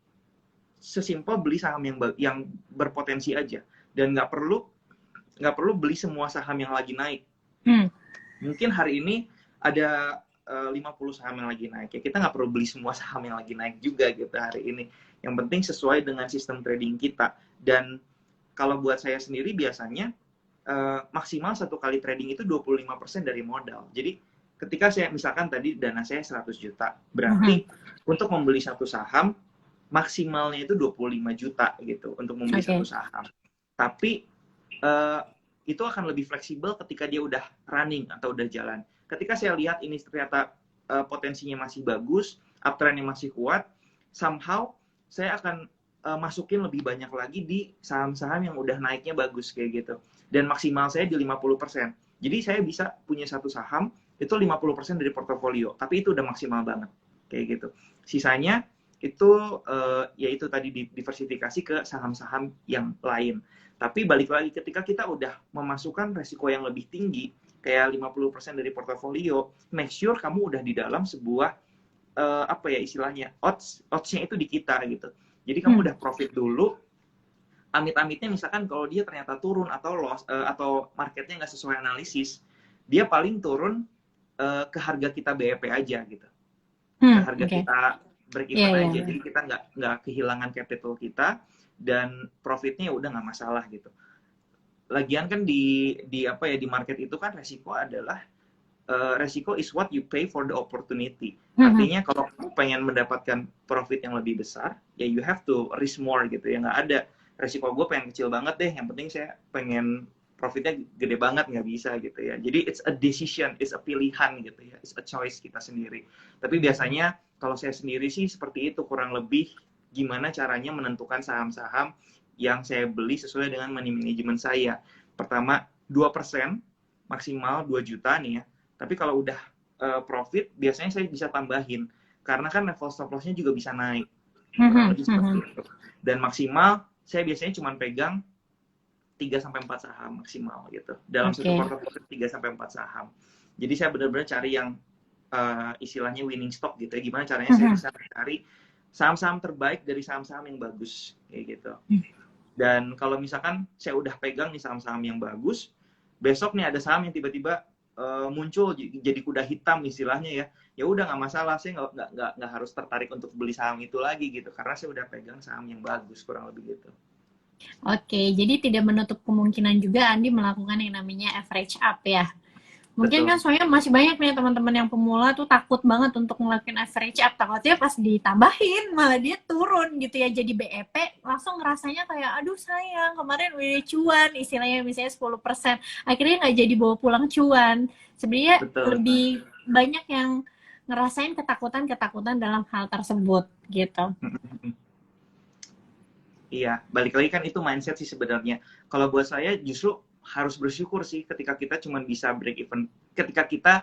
sesimpel beli saham yang berpotensi aja, dan nggak perlu beli semua saham yang lagi naik. Mungkin hari ini ada 50 saham yang lagi naik, ya kita nggak perlu beli semua saham yang lagi naik juga gitu hari ini. Yang penting sesuai dengan sistem trading kita. Dan kalau buat saya sendiri biasanya maksimal satu kali trading itu 25% dari modal. Jadi ketika saya misalkan tadi dana saya 100 juta, berarti untuk membeli satu saham maksimalnya itu 25 juta gitu untuk membeli Oke. satu saham. Tapi eh, itu akan lebih fleksibel ketika dia udah running atau udah jalan. Ketika saya lihat ini ternyata potensinya masih bagus, uptrendnya masih kuat, somehow saya akan masukin lebih banyak lagi di saham-saham yang udah naiknya bagus kayak gitu. Dan maksimal saya di 50%. Jadi saya bisa punya satu saham itu 50% dari portofolio, tapi itu udah maksimal banget kayak gitu. Sisanya itu ya itu tadi diversifikasi ke saham-saham yang lain. Tapi balik lagi ketika kita udah memasukkan resiko yang lebih tinggi kayak 50% dari portofolio, make sure kamu udah di dalam sebuah apa ya istilahnya, odds-nya itu di kita gitu. Jadi kamu udah profit dulu, amit-amitnya misalkan kalau dia ternyata turun atau loss atau marketnya nggak sesuai analisis, dia paling turun ke harga kita BEP aja gitu, ke harga Oke. kita break Iya, even iya, aja. iya. Jadi kita nggak kehilangan capital kita dan profitnya udah nggak masalah gitu. Lagian kan di apa ya di market itu kan resiko adalah resiko is what you pay for the opportunity. Artinya kalau kamu pengen mendapatkan profit yang lebih besar, ya you have to risk more gitu ya. Nggak ada resiko gue pengen kecil banget deh, yang penting saya pengen profitnya gede banget, nggak bisa gitu ya. Jadi it's a decision, it's a pilihan gitu ya, it's a choice kita sendiri. Tapi biasanya kalau saya sendiri sih seperti itu kurang lebih gimana caranya menentukan saham-saham yang saya beli sesuai dengan money management saya. Pertama 2%, maksimal 2 juta nih ya. Tapi kalau udah profit, biasanya saya bisa tambahin. Karena kan level stop loss-nya juga bisa naik. Kurang lebih seperti itu. Dan maksimal, saya biasanya cuma pegang 3-4 saham maksimal gitu. Dalam satu portofolio 3-4 saham. Jadi saya benar-benar cari yang istilahnya winning stock gitu ya. Gimana caranya saya bisa cari saham-saham terbaik dari saham-saham yang bagus. Kayak gitu. Dan kalau misalkan saya udah pegang nih saham-saham yang bagus, besok nih ada saham yang tiba-tiba muncul jadi kuda hitam istilahnya ya udah nggak masalah, saya nggak harus tertarik untuk beli saham itu lagi gitu karena saya udah pegang saham yang bagus, kurang lebih gitu. Oke, jadi tidak menutup kemungkinan juga Andi melakukan yang namanya average up ya. Mungkin Betul. kan soalnya masih banyak nih teman-teman yang pemula tuh takut banget untuk ngelakuin average up. Takutnya pas ditambahin malah dia turun gitu ya. Jadi BEP langsung ngerasanya kayak aduh sayang kemarin udah cuan istilahnya misalnya 10%. Akhirnya nggak jadi bawa pulang cuan. Sebenarnya Betul. lebih banyak yang ngerasain ketakutan-ketakutan dalam hal tersebut gitu. Iya, balik lagi kan itu mindset sih sebenarnya. Kalau buat saya justru harus bersyukur sih ketika kita cuma bisa break even, ketika kita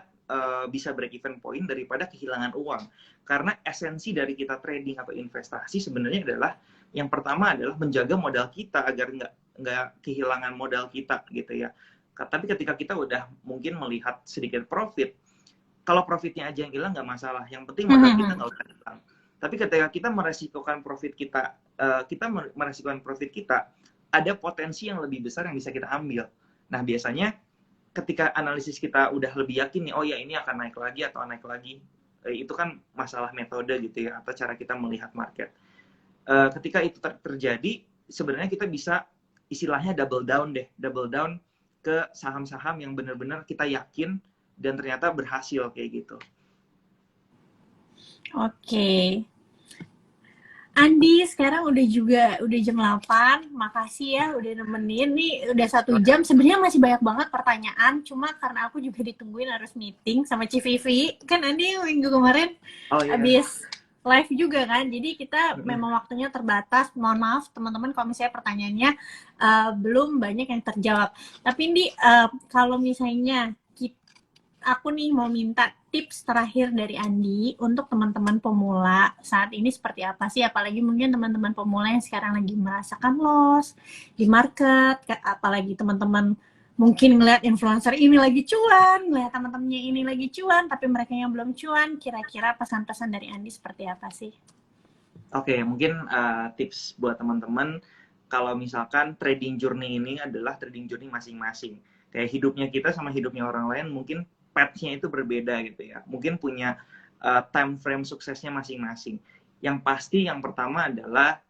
bisa break even point daripada kehilangan uang. Karena esensi dari kita trading atau investasi sebenarnya adalah yang pertama adalah menjaga modal kita agar nggak kehilangan modal kita gitu ya. Tapi ketika kita udah mungkin melihat sedikit profit, kalau profitnya aja yang hilang nggak masalah. Yang penting modal kita nggak usah hilang. Tapi ketika kita meresikokan profit kita, meresikokan profit kita, ada potensi yang lebih besar yang bisa kita ambil. Nah, biasanya ketika analisis kita udah lebih yakin nih, oh ya ini akan naik lagi atau naik lagi, itu kan masalah metode gitu ya, atau cara kita melihat market. Ketika itu terjadi, sebenarnya kita bisa istilahnya double down ke saham-saham yang benar-benar kita yakin dan ternyata berhasil kayak gitu. Oke. Andi, sekarang udah jam 8. Makasih ya udah nemenin. Nih udah 1 jam. Sebenarnya masih banyak banget pertanyaan. Cuma karena aku juga ditungguin harus meeting sama Civivi. Kan Andi minggu kemarin habis live juga kan. Jadi kita memang waktunya terbatas. Mohon maaf teman-teman kalau misalnya pertanyaannya belum banyak yang terjawab. Tapi Andi, kalau misalnya aku nih mau minta tips terakhir dari Andi untuk teman-teman pemula saat ini seperti apa sih? Apalagi mungkin teman-teman pemula yang sekarang lagi merasakan loss di market, apalagi teman-teman mungkin ngeliat influencer ini lagi cuan, ngeliat teman-temannya ini lagi cuan, tapi mereka yang belum cuan. Kira-kira pesan-pesan dari Andi seperti apa sih? Oke, mungkin tips buat teman-teman, kalau misalkan trading journey ini adalah trading journey masing-masing. Kayak hidupnya kita sama hidupnya orang lain mungkin path-nya itu berbeda gitu ya. Mungkin punya time frame suksesnya masing-masing. Yang pasti yang pertama adalah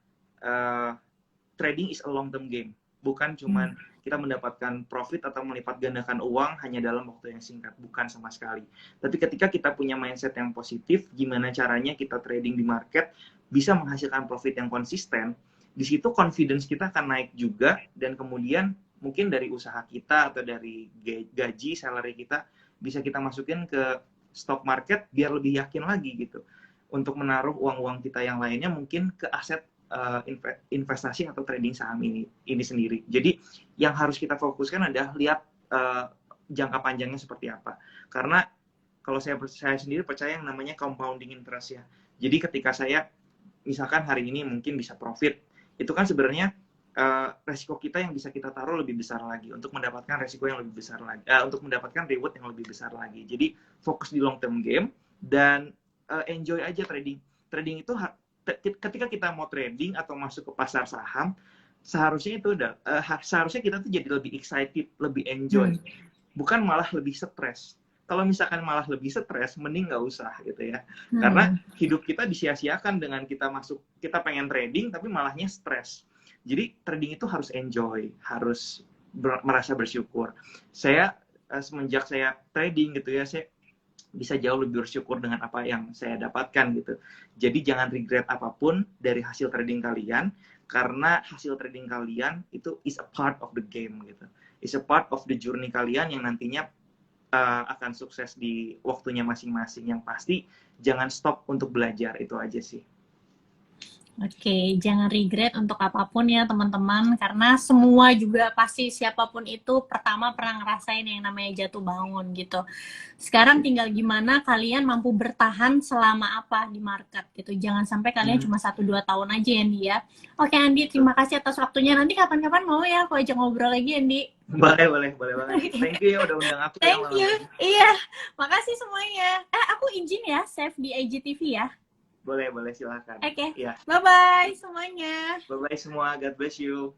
trading is a long term game. Bukan cuman kita mendapatkan profit atau melipat gandakan uang hanya dalam waktu yang singkat, bukan sama sekali. Tapi ketika kita punya mindset yang positif, gimana caranya kita trading di market bisa menghasilkan profit yang konsisten, di situ confidence kita akan naik juga, dan kemudian mungkin dari usaha kita atau dari gaji, salary kita, bisa kita masukin ke stock market biar lebih yakin lagi gitu. Untuk menaruh uang-uang kita yang lainnya mungkin ke aset investasi atau trading saham ini sendiri. Jadi yang harus kita fokuskan adalah lihat jangka panjangnya seperti apa. Karena kalau saya sendiri percaya yang namanya compounding interest ya. Jadi ketika saya misalkan hari ini mungkin bisa profit, itu kan sebenarnya resiko kita yang bisa kita taruh lebih besar lagi untuk mendapatkan resiko yang lebih besar lagi, untuk mendapatkan reward yang lebih besar lagi. Jadi fokus di long term game dan enjoy aja trading. Trading itu ketika kita mau trading atau masuk ke pasar saham, seharusnya itu seharusnya kita tuh jadi lebih excited, lebih enjoy, bukan malah lebih stres. Kalau misalkan malah lebih stres, mending nggak usah gitu ya. Karena hidup kita disia-siakan dengan kita pengen trading tapi malahnya stres. Jadi trading itu harus enjoy, harus merasa bersyukur. Saya semenjak saya trading gitu ya, saya bisa jauh lebih bersyukur dengan apa yang saya dapatkan gitu. Jadi jangan regret apapun dari hasil trading kalian, karena hasil trading kalian itu is a part of the game gitu. Is a part of the journey kalian yang nantinya akan sukses di waktunya masing-masing. Yang pasti jangan stop untuk belajar, itu aja sih. Oke, jangan regret untuk apapun ya teman-teman, karena semua juga pasti siapapun itu pertama pernah ngerasain yang namanya jatuh bangun gitu. Sekarang tinggal gimana kalian mampu bertahan selama apa di market gitu. Jangan sampai kalian cuma 1-2 tahun aja Andi ya. Oke Andi, terima kasih atas waktunya. Nanti kapan-kapan mau ya aku ajak ngobrol lagi Andi. Boleh banget. Thank you ya udah undang aku. Thank you. Iya, makasih semuanya. Aku izin ya save di IGTV ya. Boleh, silakan. Oke. Ya. Bye-bye semuanya. Bye-bye semua. God bless you.